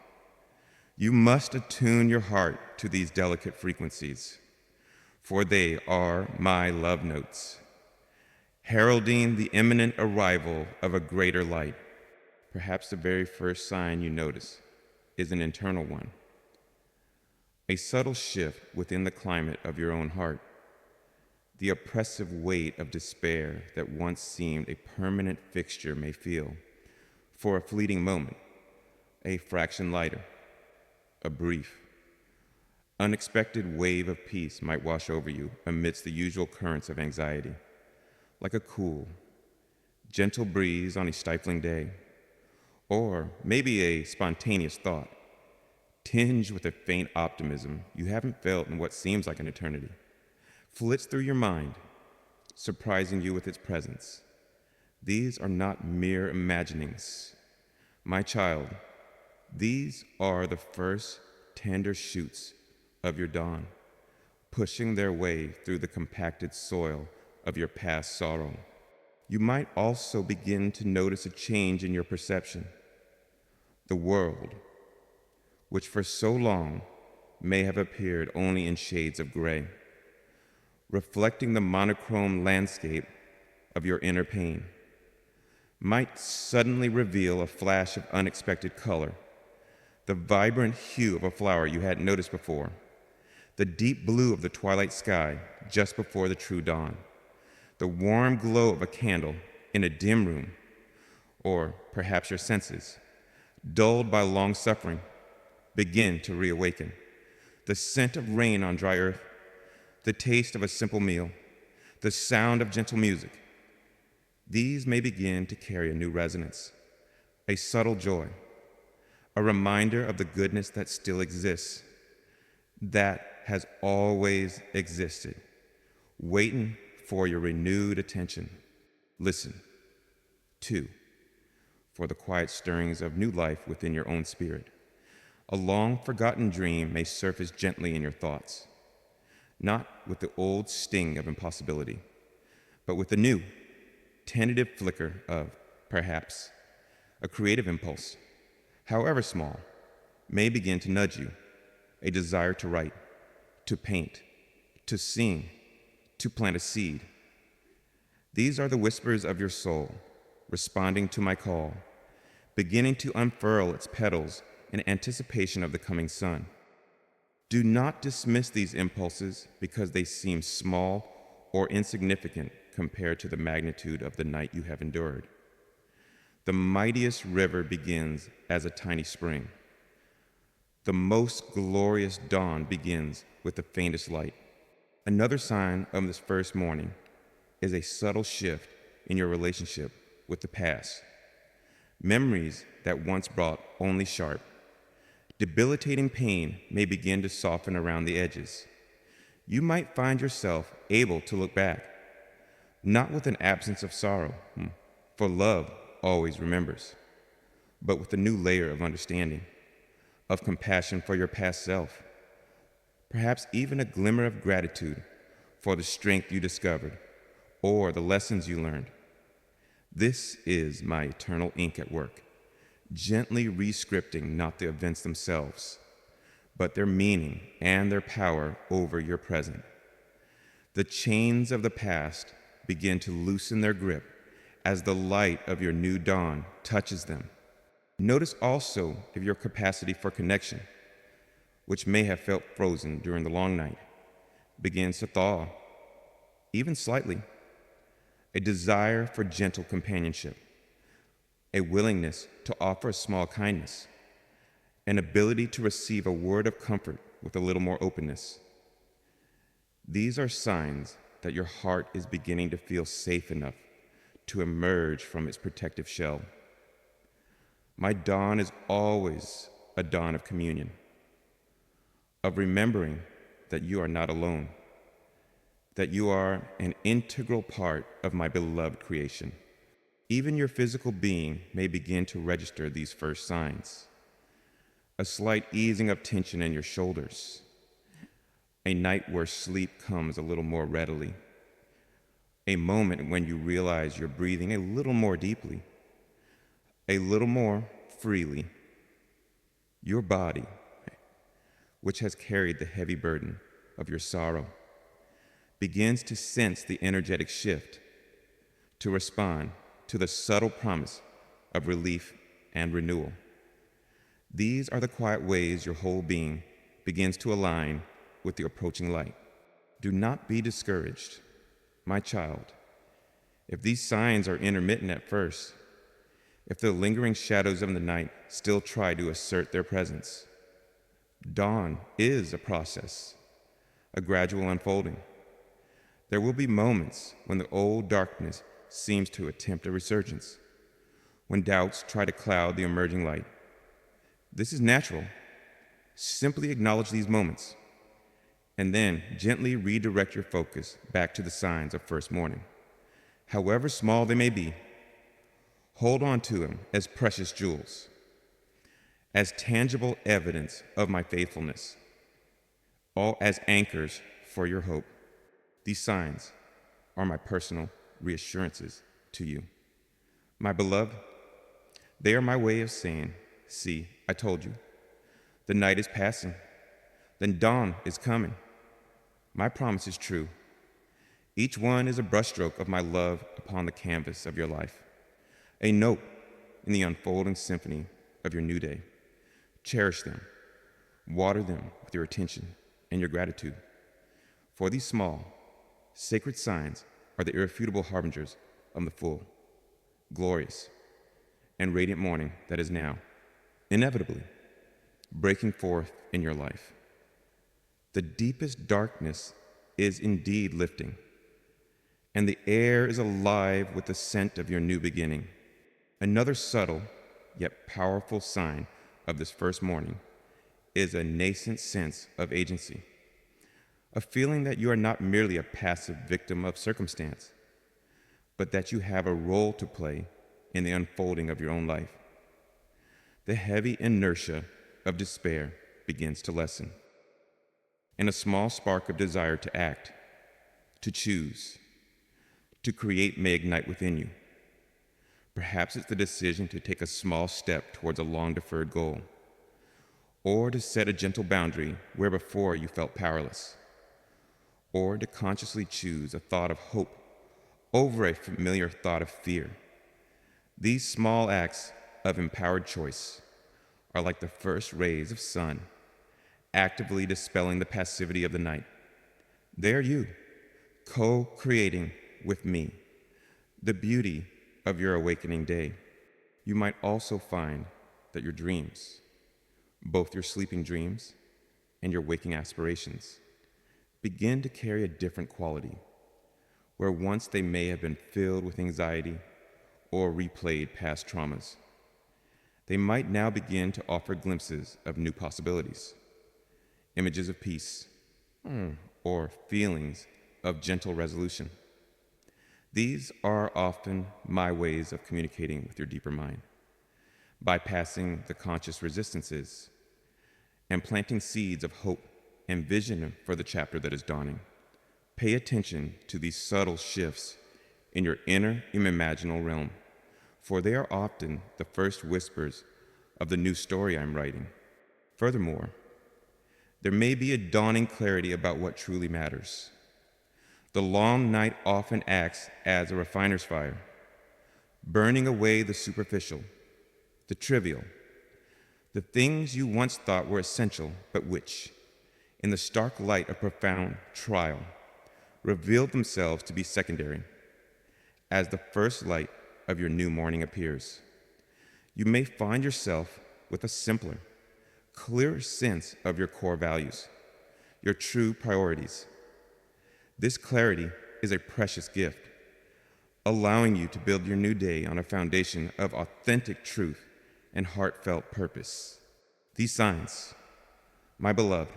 You must attune your heart to these delicate frequencies, for they are my love notes, heralding the imminent arrival of a greater light. Perhaps the very first sign you notice is an internal one, a subtle shift within the climate of your own heart. The oppressive weight of despair that once seemed a permanent fixture may feel, for a fleeting moment, a fraction lighter. A brief, unexpected wave of peace might wash over you amidst the usual currents of anxiety, like a cool, gentle breeze on a stifling day, or maybe a spontaneous thought, tinged with a faint optimism you haven't felt in what seems like an eternity, flits through your mind, surprising you with its presence. These are not mere imaginings. My child, these are the first tender shoots of your dawn, pushing their way through the compacted soil of your past sorrow. You might also begin to notice a change in your perception. The world, which for so long may have appeared only in shades of gray, reflecting the monochrome landscape of your inner pain, might suddenly reveal a flash of unexpected color, the vibrant hue of a flower you hadn't noticed before, the deep blue of the twilight sky just before the true dawn, the warm glow of a candle in a dim room, or perhaps your senses, dulled by long suffering, begin to reawaken. The scent of rain on dry earth, the taste of a simple meal, the sound of gentle music, these may begin to carry a new resonance, a subtle joy, a reminder of the goodness that still exists, that has always existed, waiting for your renewed attention. Listen, too, for the quiet stirrings of new life within your own spirit. A long-forgotten dream may surface gently in your thoughts, not with the old sting of impossibility, but with a new, tentative flicker of, perhaps, a creative impulse, however small, may begin to nudge you, a desire to write, to paint, to sing, to plant a seed. These are the whispers of your soul, responding to my call, beginning to unfurl its petals in anticipation of the coming sun. Do not dismiss these impulses because they seem small or insignificant compared to the magnitude of the night you have endured. The mightiest river begins as a tiny spring. The most glorious dawn begins with the faintest light. Another sign of this first morning is a subtle shift in your relationship with the past. Memories that once brought only sharp, debilitating pain may begin to soften around the edges. You might find yourself able to look back, not with an absence of sorrow, for love always remembers, but with a new layer of understanding, of compassion for your past self, perhaps even a glimmer of gratitude for the strength you discovered or the lessons you learned. This is my eternal ink at work, gently re-scripting not the events themselves, but their meaning and their power over your present. The chains of the past begin to loosen their grip as the light of your new dawn touches them. Notice also if your capacity for connection, which may have felt frozen during the long night, begins to thaw, even slightly. A desire for gentle companionship, a willingness to offer a small kindness, an ability to receive a word of comfort with a little more openness. These are signs that your heart is beginning to feel safe enough to emerge from its protective shell. My dawn is always a dawn of communion, of remembering that you are not alone, that you are an integral part of my beloved creation. Even your physical being may begin to register these first signs. A slight easing of tension in your shoulders, a night where sleep comes a little more readily, a moment when you realize you're breathing a little more deeply, a little more freely. Your body, which has carried the heavy burden of your sorrow, begins to sense the energetic shift, to respond to the subtle promise of relief and renewal. These are the quiet ways your whole being begins to align with the approaching light. Do not be discouraged, my child, if these signs are intermittent at first, if the lingering shadows of the night still try to assert their presence. Dawn is a process, a gradual unfolding. There will be moments when the old darkness seems to attempt a resurgence, when doubts try to cloud the emerging light. This is natural. Simply acknowledge these moments, and then gently redirect your focus back to the signs of first morning. However small they may be, hold on to them as precious jewels, as tangible evidence of my faithfulness, all as anchors for your hope. These signs are my personal reassurances to you. My beloved, they are my way of saying, see, I told you. The night is passing, then dawn is coming. My promise is true. Each one is a brushstroke of my love upon the canvas of your life, a note in the unfolding symphony of your new day. Cherish them, water them with your attention and your gratitude. For these small, sacred signs are the irrefutable harbingers of the full, glorious, and radiant morning that is now, inevitably, breaking forth in your life. The deepest darkness is indeed lifting, and the air is alive with the scent of your new beginning. Another subtle, yet powerful sign of this first morning is a nascent sense of agency, a feeling that you are not merely a passive victim of circumstance, but that you have a role to play in the unfolding of your own life. The heavy inertia of despair begins to lessen, and a small spark of desire to act, to choose, to create may ignite within you. Perhaps it's the decision to take a small step towards a long-deferred goal, or to set a gentle boundary where before you felt powerless, or to consciously choose a thought of hope over a familiar thought of fear. These small acts of empowered choice are like the first rays of sun, actively dispelling the passivity of the night. They are you, co-creating with me the beauty of your awakening day. You might also find that your dreams, both your sleeping dreams and your waking aspirations, begin to carry a different quality, where once they may have been filled with anxiety or replayed past traumas. They might now begin to offer glimpses of new possibilities, images of peace, or feelings of gentle resolution. These are often my ways of communicating with your deeper mind, bypassing the conscious resistances and planting seeds of hope and vision for the chapter that is dawning. Pay attention to these subtle shifts in your inner imaginal realm, for they are often the first whispers of the new story I'm writing. Furthermore, there may be a dawning clarity about what truly matters. The long night often acts as a refiner's fire, burning away the superficial, the trivial, the things you once thought were essential, but which, in the stark light of profound trial, revealed themselves to be secondary. As the first light of your new morning appears, you may find yourself with a simpler, clearer sense of your core values, your true priorities. This clarity is a precious gift, allowing you to build your new day on a foundation of authentic truth and heartfelt purpose. These signs, my beloved,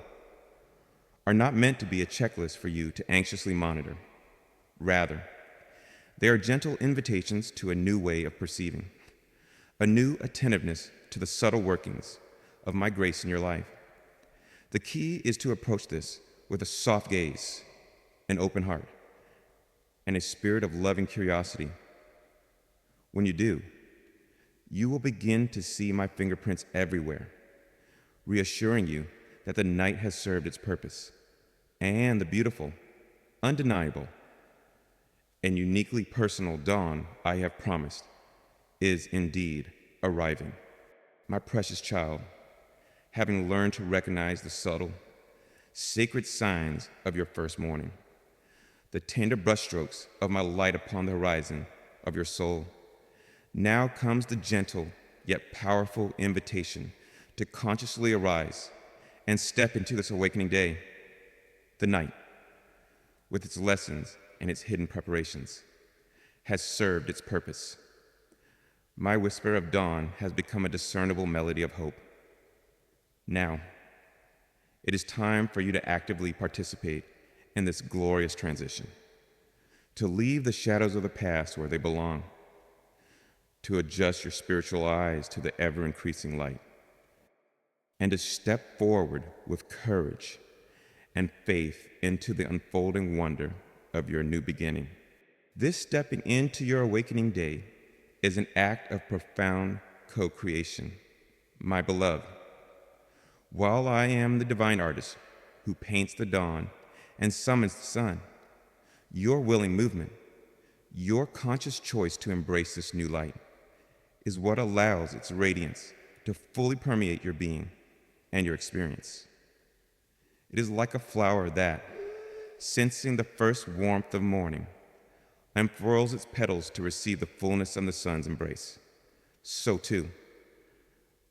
are not meant to be a checklist for you to anxiously monitor. Rather, they are gentle invitations to a new way of perceiving, a new attentiveness to the subtle workings of my grace in your life. The key is to approach this with a soft gaze, an open heart, and a spirit of loving curiosity. When you do, you will begin to see my fingerprints everywhere, reassuring you that the night has served its purpose, and the beautiful, undeniable, and uniquely personal dawn I have promised is indeed arriving. My precious child, having learned to recognize the subtle, sacred signs of your first morning, the tender brushstrokes of my light upon the horizon of your soul, now comes the gentle yet powerful invitation to consciously arise and step into this awakening day. The night, with its lessons and its hidden preparations, has served its purpose. My whisper of dawn has become a discernible melody of hope. Now, it is time for you to actively participate in this glorious transition, to leave the shadows of the past where they belong, to adjust your spiritual eyes to the ever-increasing light, and to step forward with courage and faith into the unfolding wonder of your new beginning. This stepping into your awakening day is an act of profound co-creation. My beloved, while I am the divine artist who paints the dawn and summons the sun, your willing movement, your conscious choice to embrace this new light, is what allows its radiance to fully permeate your being and your experience. It is like a flower that, sensing the first warmth of morning, unfurls its petals to receive the fullness of the sun's embrace. So too,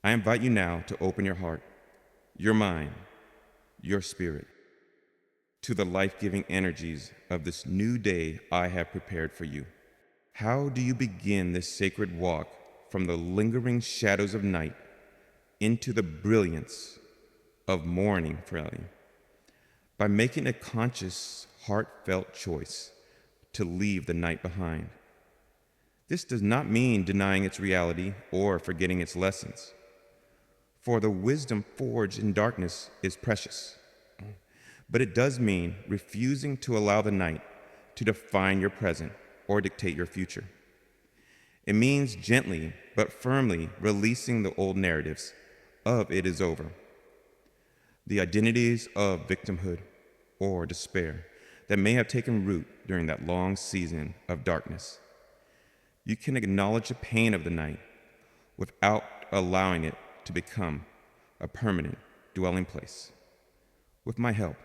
I invite you now to open your heart, your mind, your spirit, to the life-giving energies of this new day I have prepared for you. How do you begin this sacred walk from the lingering shadows of night into the brilliance of morning for you? By making a conscious, heartfelt choice to leave the night behind. This does not mean denying its reality or forgetting its lessons, for the wisdom forged in darkness is precious. But it does mean refusing to allow the night to define your present or dictate your future. It means gently but firmly releasing the old narratives of it is over, the identities of victimhood or despair that may have taken root during that long season of darkness. You can acknowledge the pain of the night without allowing it to become a permanent dwelling place. With my help,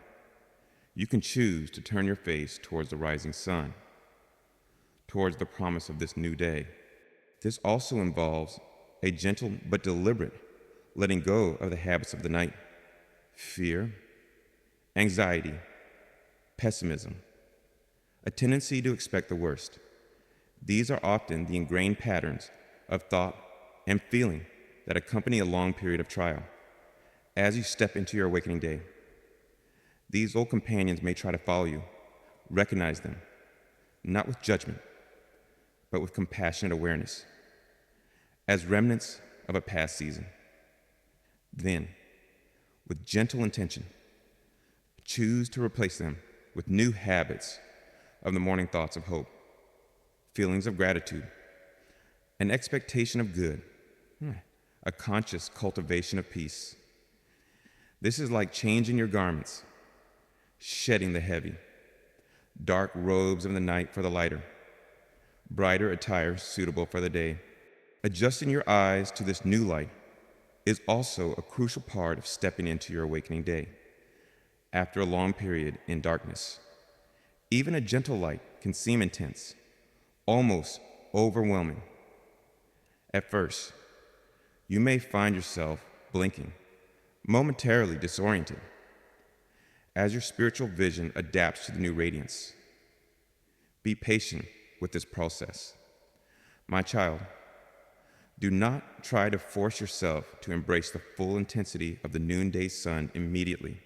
you can choose to turn your face towards the rising sun, towards the promise of this new day. This also involves a gentle but deliberate letting go of the habits of the night: fear, anxiety, pessimism, a tendency to expect the worst. These are often the ingrained patterns of thought and feeling that accompany a long period of trial. As you step into your awakening day, these old companions may try to follow you. Recognize them, not with judgment, but with compassionate awareness, as remnants of a past season. Then, with gentle intention, choose to replace them with new habits of the morning thoughts of hope, feelings of gratitude, an expectation of good, a conscious cultivation of peace. This is like changing your garments, shedding the heavy, dark robes of the night for the lighter, brighter attire suitable for the day. Adjusting your eyes to this new light is also a crucial part of stepping into your awakening day. After a long period in darkness, even a gentle light can seem intense, almost overwhelming. At first, you may find yourself blinking, momentarily disoriented, as your spiritual vision adapts to the new radiance. Be patient with this process. My child, do not try to force yourself to embrace the full intensity of the noonday sun immediately.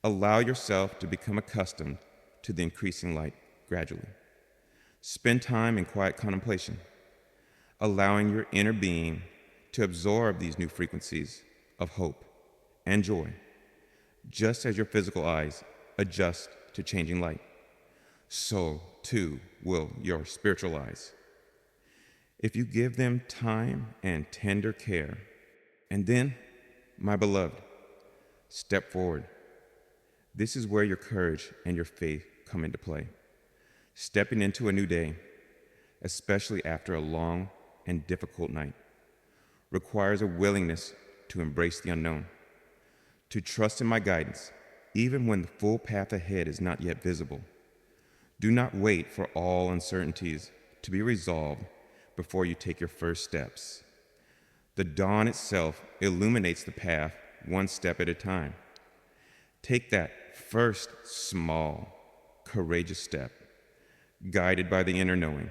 Allow yourself to become accustomed to the increasing light gradually. Spend time in quiet contemplation, allowing your inner being to absorb these new frequencies of hope and joy, just as your physical eyes adjust to changing light. So, too, will your spiritual eyes. If you give them time and tender care. And then, my beloved, step forward. This is where your courage and your faith come into play. Stepping into a new day, especially after a long and difficult night, requires a willingness to embrace the unknown, to trust in my guidance, even when the full path ahead is not yet visible. Do not wait for all uncertainties to be resolved before you take your first steps. The dawn itself illuminates the path one step at a time. Take that first small, courageous step, guided by the inner knowing,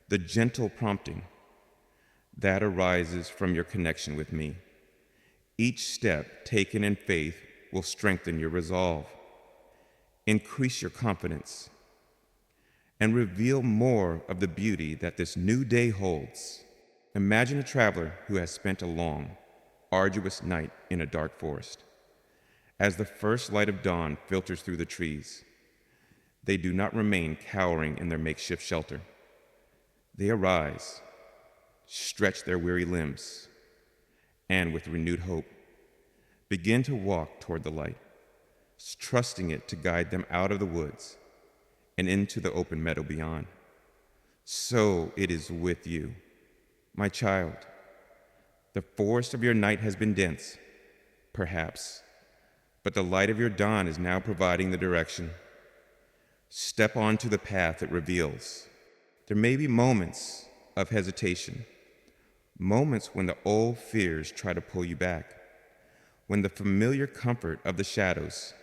the gentle prompting that arises from your connection with me. Each step taken in faith will strengthen your resolve, increase your confidence, and reveal more of the beauty that this new day holds. Imagine a traveler who has spent a long, arduous night in a dark forest. As the first light of dawn filters through the trees, they do not remain cowering in their makeshift shelter. They arise, stretch their weary limbs, and with renewed hope, begin to walk toward the light, trusting it to guide them out of the woods and into the open meadow beyond. So it is with you, my child. The forest of your night has been dense, perhaps, but the light of your dawn is now providing the direction. Step onto the path it reveals. There may be moments of hesitation, moments when the old fears try to pull you back, when the familiar comfort of the shadows,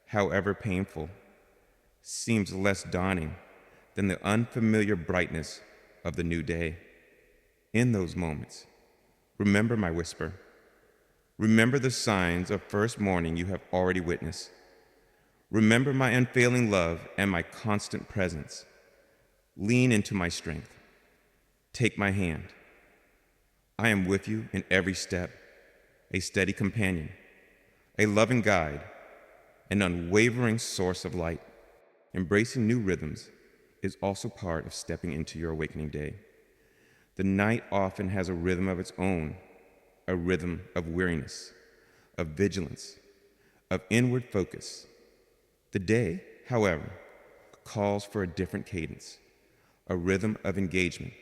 however painful, seems less daunting than the unfamiliar brightness of the new day. In those moments, remember my whisper. Remember the signs of first morning you have already witnessed. Remember my unfailing love and my constant presence. Lean into my strength. Take my hand. I am with you in every step, a steady companion, a loving guide, an unwavering source of light. Embracing new rhythms is also part of stepping into your awakening day. The night often has a rhythm of its own, a rhythm of weariness, of vigilance, of inward focus. The day, however, calls for a different cadence, a rhythm of engagement,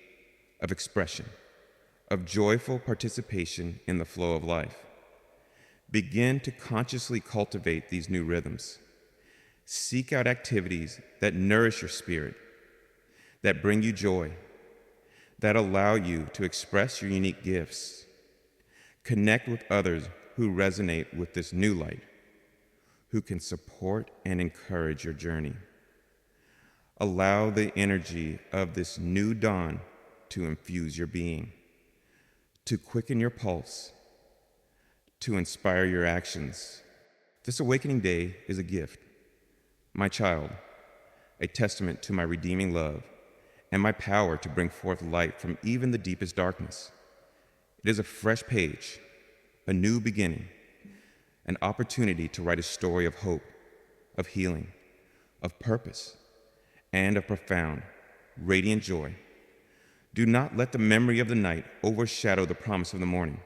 of expression, of joyful participation in the flow of life. Begin to consciously cultivate these new rhythms. Seek out activities that nourish your spirit, that bring you joy, that allow you to express your unique gifts. Connect with others who resonate with this new light, who can support and encourage your journey. Allow the energy of this new dawn to infuse your being, to quicken your pulse, to inspire your actions. This awakening day is a gift. My child, a testament to my redeeming love and my power to bring forth light from even the deepest darkness. It is a fresh page, a new beginning, an opportunity to write a story of hope, of healing, of purpose, and of profound, radiant joy. Do not let the memory of the night overshadow the promise of the morning.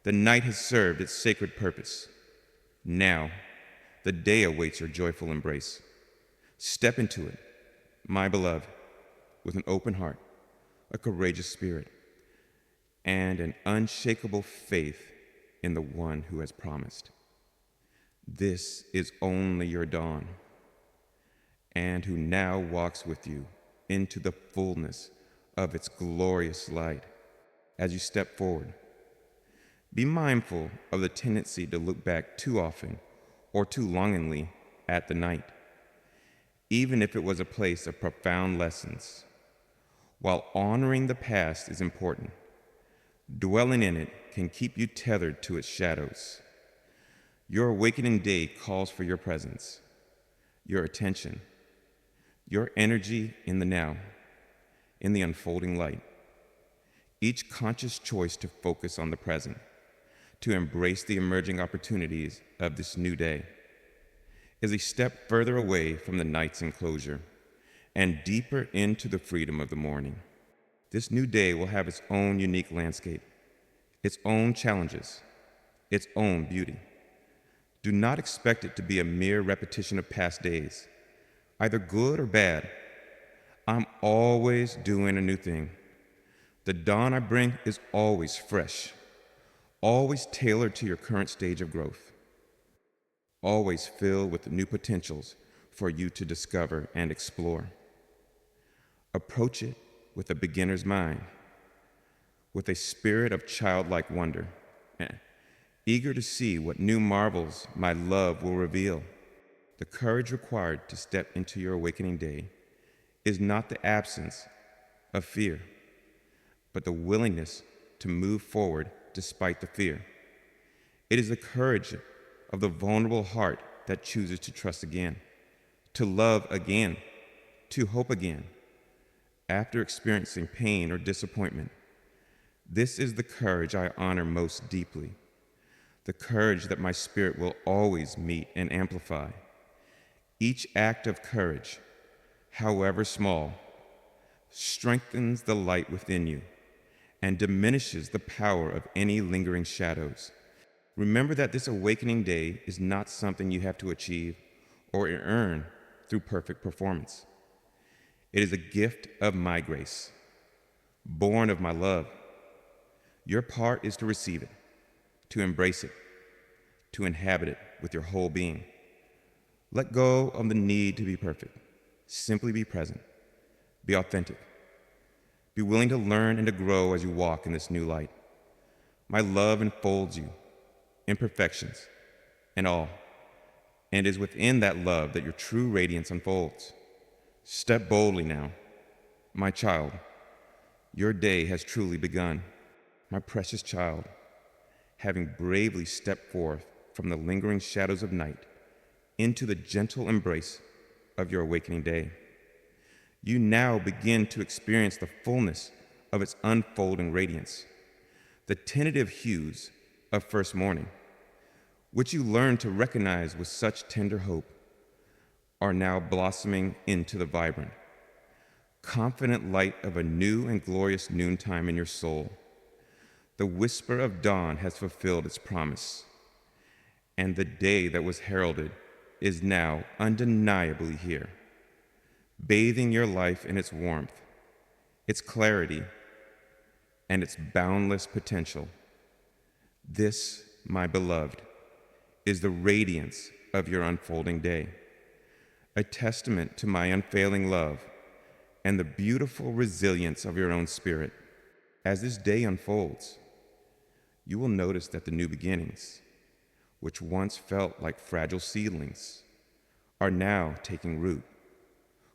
The night has served its sacred purpose. Now, the day awaits your joyful embrace. Step into it, my beloved, with an open heart, a courageous spirit, and an unshakable faith in the one who has promised. This is only your dawn, and who now walks with you into the fullness of its glorious light. As you step forward, be mindful of the tendency to look back too often or too longingly at the night, even if it was a place of profound lessons. While honoring the past is important, dwelling in it can keep you tethered to its shadows. Your awakening day calls for your presence, your attention, your energy in the now, in the unfolding light. Each conscious choice to focus on the present, to embrace the emerging opportunities of this new day, is a step further away from the night's enclosure and deeper into the freedom of the morning. This new day will have its own unique landscape, its own challenges, its own beauty. Do not expect it to be a mere repetition of past days, either good or bad. I'm always doing a new thing. The dawn I bring is always fresh, always tailored to your current stage of growth, always filled with new potentials for you to discover and explore. Approach it with a beginner's mind, with a spirit of childlike wonder, eager to see what new marvels my love will reveal. The courage required to step into your awakening day is not the absence of fear, but the willingness to move forward despite the fear. It is the courage of the vulnerable heart that chooses to trust again, to love again, to hope again, after experiencing pain or disappointment. This is the courage I honor most deeply, the courage that my spirit will always meet and amplify. Each act of courage, however small, strengthens the light within you and diminishes the power of any lingering shadows. Remember that this awakening day is not something you have to achieve or earn through perfect performance. It is a gift of my grace, born of my love. Your part is to receive it, to embrace it, to inhabit it with your whole being. Let go of the need to be perfect. Simply be present. Be authentic. Be willing to learn and to grow as you walk in this new light. My love enfolds you, imperfections and all, and it is within that love that your true radiance unfolds. Step boldly now, my child. Your day has truly begun. My precious child, having bravely stepped forth from the lingering shadows of night into the gentle embrace of your awakening day, you now begin to experience the fullness of its unfolding radiance. The tentative hues of first morning, which you learn to recognize with such tender hope, are now blossoming into the vibrant, confident light of a new and glorious noontime in your soul. The whisper of dawn has fulfilled its promise, and the day that was heralded is now undeniably here, bathing your life in its warmth, its clarity, and its boundless potential. This, my beloved, is the radiance of your unfolding day, a testament to my unfailing love and the beautiful resilience of your own spirit. As this day unfolds, you will notice that the new beginnings, which once felt like fragile seedlings, are now taking root,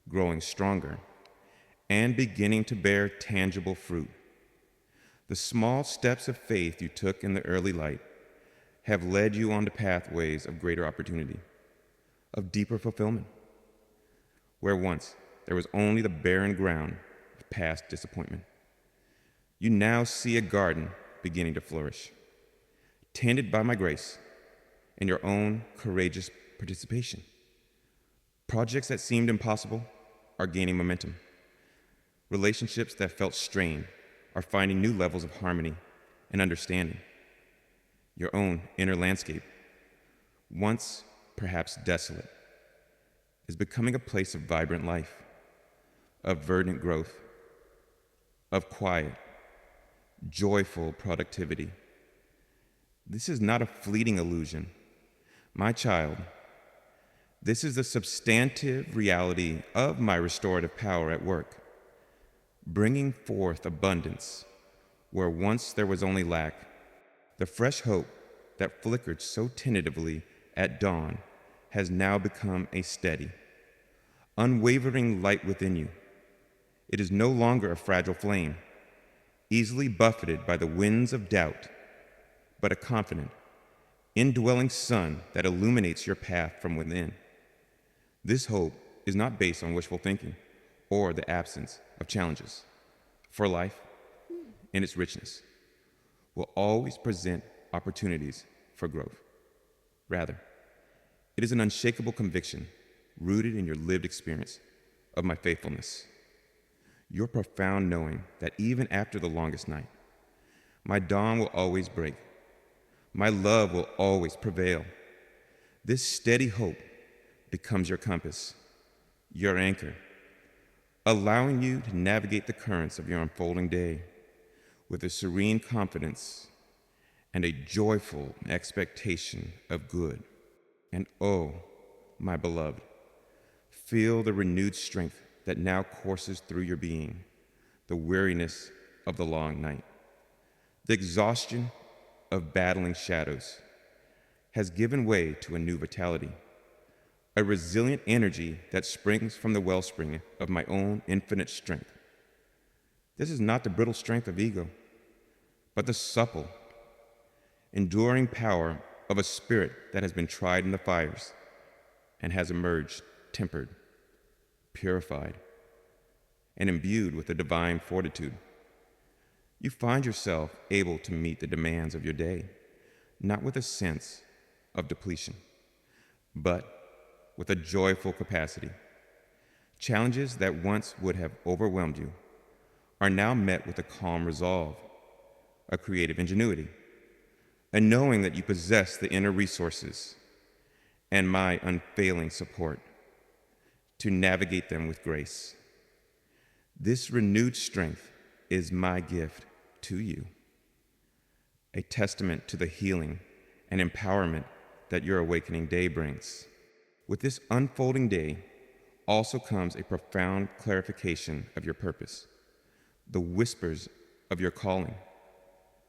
growing stronger, and beginning to bear tangible fruit. The small steps of faith you took in the early light have led you onto pathways of greater opportunity, of deeper fulfillment, where once there was only the barren ground of past disappointment. You now see a garden beginning to flourish, tended by my grace and your own courageous participation. Projects that seemed impossible are gaining momentum. Relationships that felt strained are finding new levels of harmony and understanding. Your own inner landscape, once perhaps desolate, is becoming a place of vibrant life, of verdant growth, of quiet, joyful productivity. This is not a fleeting illusion. My child, this is the substantive reality of my restorative power at work, bringing forth abundance where once there was only lack. The fresh hope that flickered so tentatively at dawn has now become a steady, unwavering light within you. It is no longer a fragile flame, easily buffeted by the winds of doubt, but a confident, indwelling sun that illuminates your path from within. This hope is not based on wishful thinking or the absence of challenges, for life, in its richness, will always present opportunities for growth. Rather, it is an unshakable conviction rooted in your lived experience of my faithfulness. Your profound knowing that even after the longest night, my dawn will always break. My love will always prevail. This steady hope becomes your compass, your anchor, allowing you to navigate the currents of your unfolding day with a serene confidence and a joyful expectation of good. And oh, my beloved, feel the renewed strength that now courses through your being, the weariness of the long night. The exhaustion of battling shadows has given way to a new vitality, a resilient energy that springs from the wellspring of my own infinite strength. This is not the brittle strength of ego, but the supple, enduring power of a spirit that has been tried in the fires and has emerged tempered, purified, and imbued with a divine fortitude. You find yourself able to meet the demands of your day, not with a sense of depletion, but with a joyful capacity. Challenges that once would have overwhelmed you are now met with a calm resolve, a creative ingenuity, a knowing that you possess the inner resources and my unfailing support to navigate them with grace. This renewed strength is my gift to you, a testament to the healing and empowerment that your awakening day brings. With this unfolding day also comes a profound clarification of your purpose, the whispers of your calling,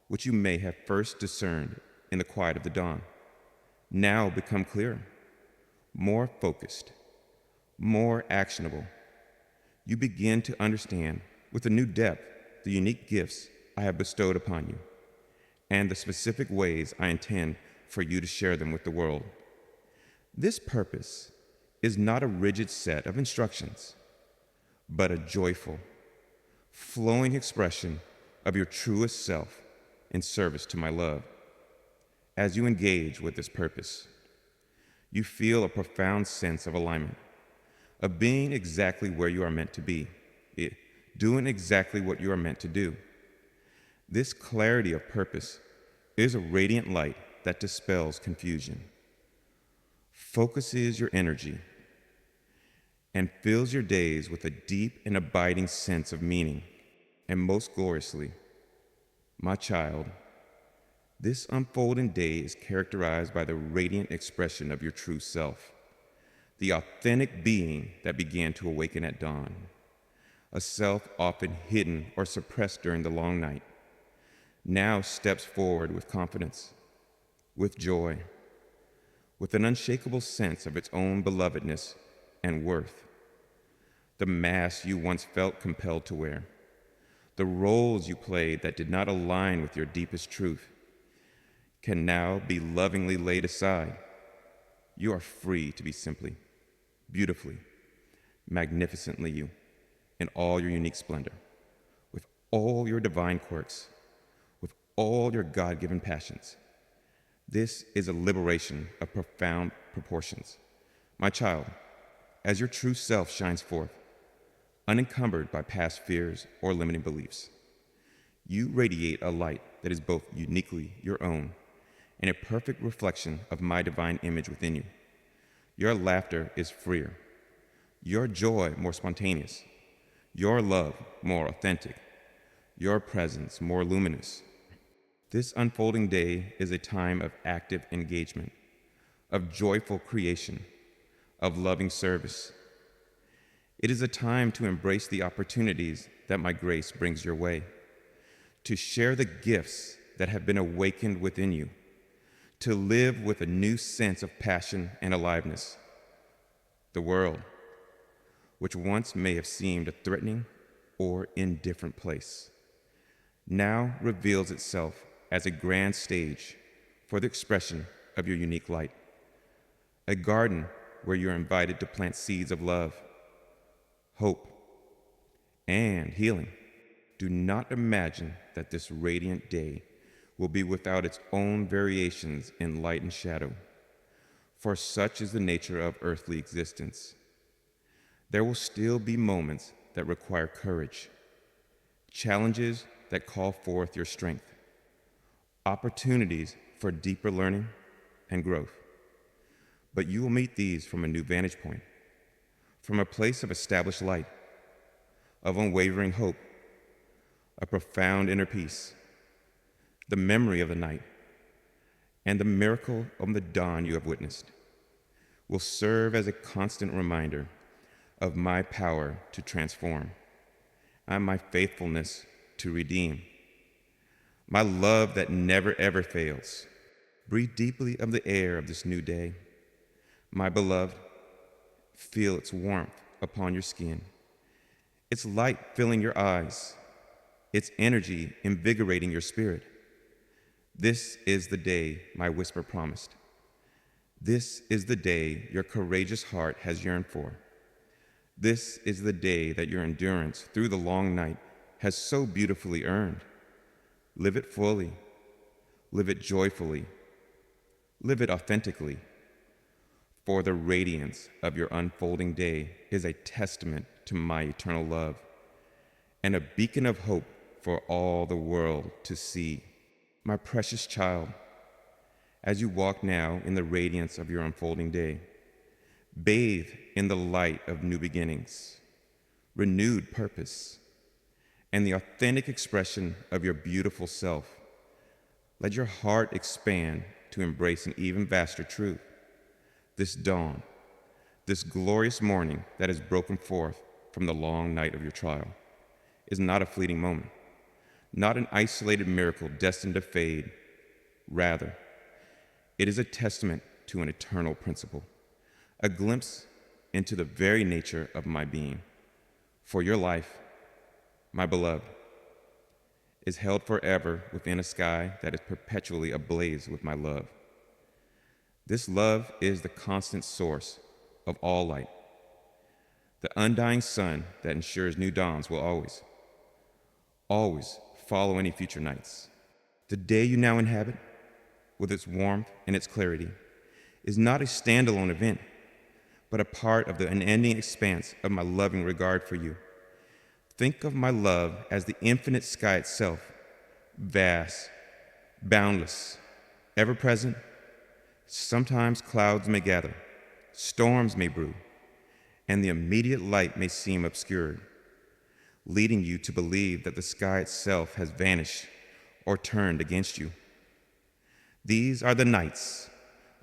which you may have first discerned in the quiet of the dawn, now become clearer, more focused, more actionable. You begin to understand with a new depth the unique gifts I have bestowed upon you and the specific ways I intend for you to share them with the world. This purpose is not a rigid set of instructions, but a joyful, flowing expression of your truest self in service to my love. As you engage with this purpose, you feel a profound sense of alignment, of being exactly where you are meant to be, doing exactly what you are meant to do. This clarity of purpose is a radiant light that dispels confusion, focuses your energy, and fills your days with a deep and abiding sense of meaning. And most gloriously, my child, this unfolding day is characterized by the radiant expression of your true self, the authentic being that began to awaken at dawn, a self often hidden or suppressed during the long night, now steps forward with confidence, with joy, with an unshakable sense of its own belovedness and worth. The mask you once felt compelled to wear, the roles you played that did not align with your deepest truth, can now be lovingly laid aside. You are free to be simply, beautifully, magnificently you, in all your unique splendor, with all your divine quirks, with all your God-given passions. This is a liberation of profound proportions. My child, as your true self shines forth, unencumbered by past fears or limiting beliefs. You radiate a light that is both uniquely your own and a perfect reflection of my divine image within you. Your laughter is freer, your joy more spontaneous, your love more authentic, your presence more luminous. This unfolding day is a time of active engagement, of joyful creation, of loving service. It is a time to embrace the opportunities that my grace brings your way, to share the gifts that have been awakened within you, to live with a new sense of passion and aliveness. The world, which once may have seemed a threatening or indifferent place, now reveals itself as a grand stage for the expression of your unique light, a garden where you're invited to plant seeds of love, hope, and healing. Do not imagine that this radiant day will be without its own variations in light and shadow, for such is the nature of earthly existence. There will still be moments that require courage, challenges that call forth your strength, opportunities for deeper learning and growth. But you will meet these from a new vantage point, from a place of established light, of unwavering hope, a profound inner peace, the memory of the night, and the miracle of the dawn you have witnessed will serve as a constant reminder of my power to transform, and my faithfulness to redeem, my love that never ever fails. Breathe deeply of the air of this new day. My beloved, feel its warmth upon your skin, its light filling your eyes, its energy invigorating your spirit. This is the day my whisper promised. This is the day your courageous heart has yearned for. This is the day that your endurance through the long night has so beautifully earned. Live it fully. Live it joyfully. Live it authentically. For the radiance of your unfolding day is a testament to my eternal love and a beacon of hope for all the world to see. My precious child, as you walk now in the radiance of your unfolding day, bathe in the light of new beginnings, renewed purpose, and the authentic expression of your beautiful self. Let your heart expand to embrace an even vaster truth. This dawn, this glorious morning that has broken forth from the long night of your trial, is not a fleeting moment, not an isolated miracle destined to fade. Rather, it is a testament to an eternal principle, a glimpse into the very nature of my being. For your life, my beloved, is held forever within a sky that is perpetually ablaze with my love. This love is the constant source of all light, the undying sun that ensures new dawns will always follow any future nights. The day you now inhabit, with its warmth and its clarity, is not a standalone event, but a part of the unending expanse of my loving regard for you. Think of my love as the infinite sky itself, vast, boundless, ever-present. Sometimes clouds may gather, storms may brew, and the immediate light may seem obscured, leading you to believe that the sky itself has vanished or turned against you. These are the nights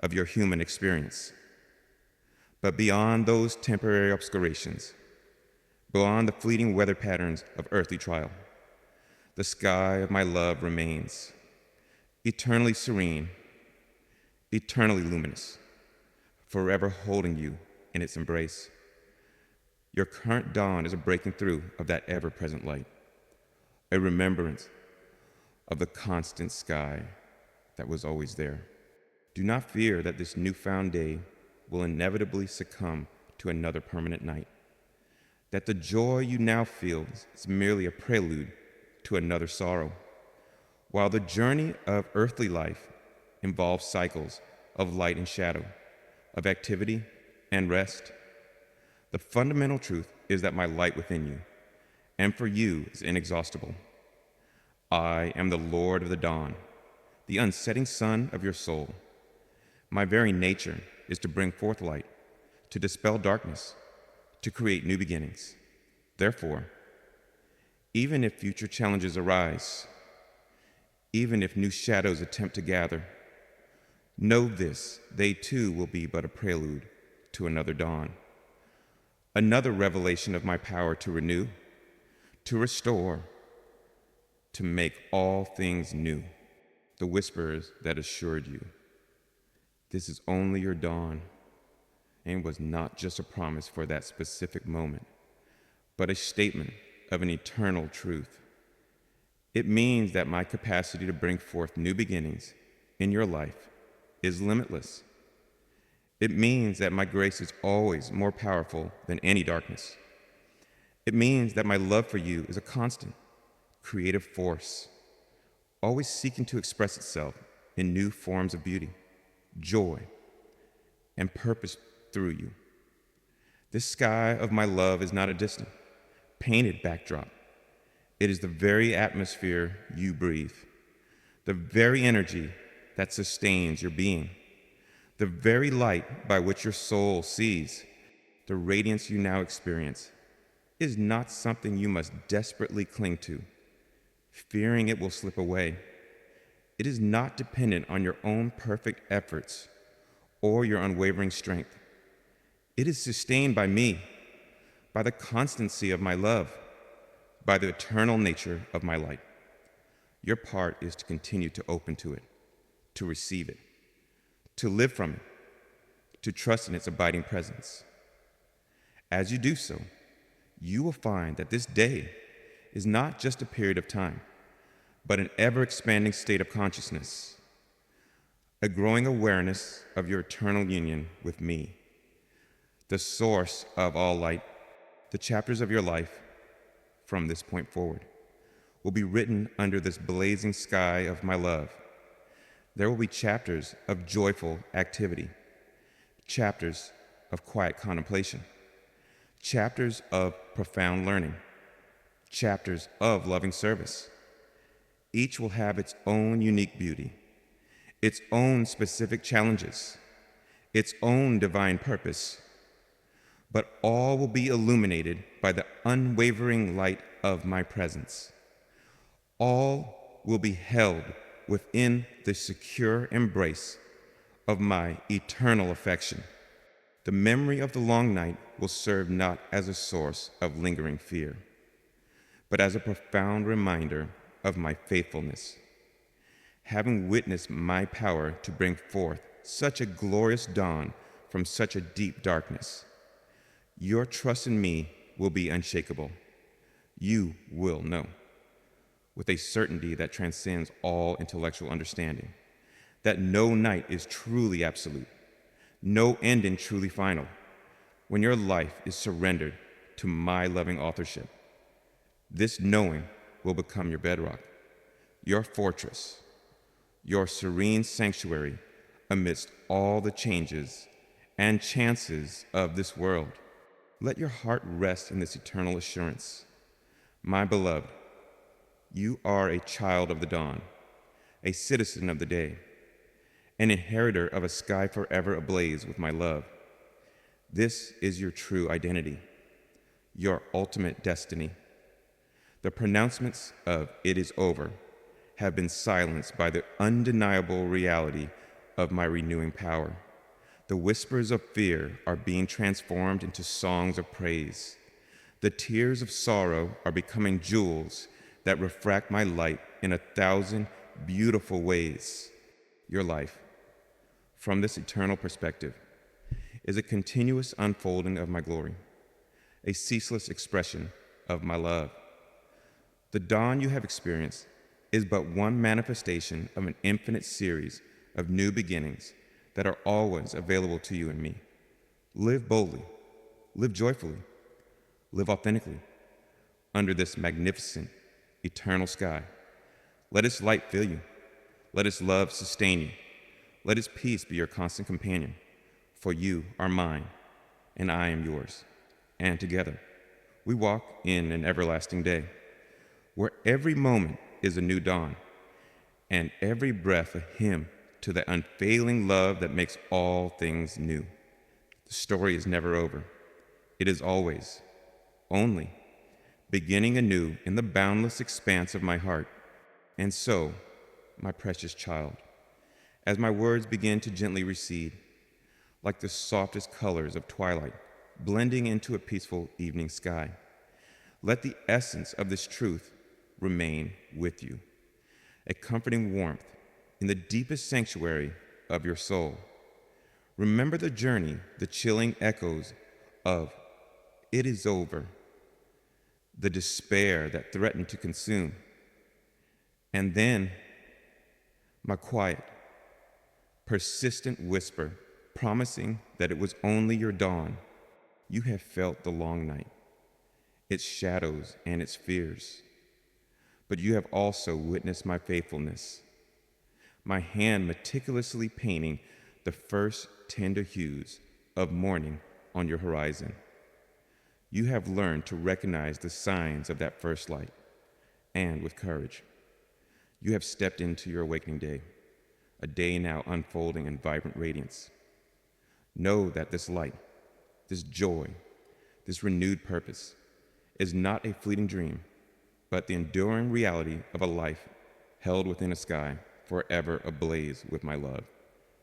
of your human experience. But beyond those temporary obscurations, beyond the fleeting weather patterns of earthly trial, the sky of my love remains, eternally serene, eternally luminous, forever holding you in its embrace. Your current dawn is a breaking through of that ever-present light, a remembrance of the constant sky that was always there. Do not fear that this newfound day will inevitably succumb to another permanent night, that the joy you now feel is merely a prelude to another sorrow. While the journey of earthly life involves cycles of light and shadow, of activity and rest, The fundamental truth is that my light within you, and for you, is inexhaustible. I am the Lord of the dawn, the unsetting sun of your soul. My very nature is to bring forth light, to dispel darkness, to create new beginnings. Therefore, even if future challenges arise, even if new shadows attempt to gather, know this, they too will be but a prelude to another dawn, another revelation of my power to renew, to restore, to make all things new. The whispers that assured you, this is only your dawn, and was not just a promise for that specific moment, but a statement of an eternal truth. It means that my capacity to bring forth new beginnings in your life is limitless. It means that my grace is always more powerful than any darkness. It means that my love for you is a constant, creative force, always seeking to express itself in new forms of beauty, joy, and purpose through you. This sky of my love is not a distant, painted backdrop. It is the very atmosphere you breathe, the very energy that sustains your being, the very light by which your soul sees. The radiance you now experience is not something you must desperately cling to, fearing it will slip away. It is not dependent on your own perfect efforts or your unwavering strength. It is sustained by me, by the constancy of my love, by the eternal nature of my light. Your part is to continue to open to it, to receive it, to live from it, to trust in its abiding presence. As you do so, you will find that this day is not just a period of time, but an ever-expanding state of consciousness, a growing awareness of your eternal union with me, the source of all light. The chapters of your life from this point forward will be written under this blazing sky of my love. There will be chapters of joyful activity, chapters of quiet contemplation, chapters of profound learning, chapters of loving service. Each will have its own unique beauty, its own specific challenges, its own divine purpose, but all will be illuminated by the unwavering light of my presence. All will be held within the secure embrace of my eternal affection. The memory of the long night will serve not as a source of lingering fear, but as a profound reminder of my faithfulness. Having witnessed my power to bring forth such a glorious dawn from such a deep darkness, your trust in me will be unshakable. You will know, with a certainty that transcends all intellectual understanding, that no night is truly absolute, no ending truly final, when your life is surrendered to my loving authorship. This knowing will become your bedrock, your fortress, your serene sanctuary amidst all the changes and chances of this world. Let your heart rest in this eternal assurance. My beloved, you are a child of the dawn, a citizen of the day, an inheritor of a sky forever ablaze with my love. This is your true identity, your ultimate destiny. The pronouncements of "it is over" have been silenced by the undeniable reality of my renewing power. The whispers of fear are being transformed into songs of praise. The tears of sorrow are becoming jewels that refract my light in 1,000 beautiful ways. Your life, from this eternal perspective, is a continuous unfolding of my glory, a ceaseless expression of my love. The dawn you have experienced is but one manifestation of an infinite series of new beginnings that are always available to you and me. Live boldly, live joyfully, live authentically under this magnificent, eternal sky. Let its light fill you. Let its love sustain you. Let its peace be your constant companion, for you are mine, and I am yours. and together we walk in an everlasting day, where every moment is a new dawn, and every breath a hymn to the unfailing love that makes all things new. The story is never over. It is always, only, beginning anew in the boundless expanse of my heart. And so, my precious child, as my words begin to gently recede, like the softest colors of twilight blending into a peaceful evening sky, let the essence of this truth remain with you, a comforting warmth in the deepest sanctuary of your soul. Remember the journey, the chilling echoes of "it is over," the despair that threatened to consume, and then my quiet, persistent whisper promising that it was only your dawn. You have felt the long night, its shadows and its fears, but you have also witnessed my faithfulness, my hand meticulously painting the first tender hues of morning on your horizon. You have learned to recognize the signs of that first light, and with courage, you have stepped into your awakening day, a day now unfolding in vibrant radiance. Know that this light, this joy, this renewed purpose is not a fleeting dream, but the enduring reality of a life held within a sky forever ablaze with my love.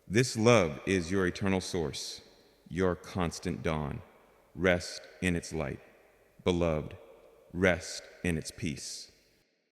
This love is your eternal source, your constant dawn. Rest in its light. Beloved, rest in its peace.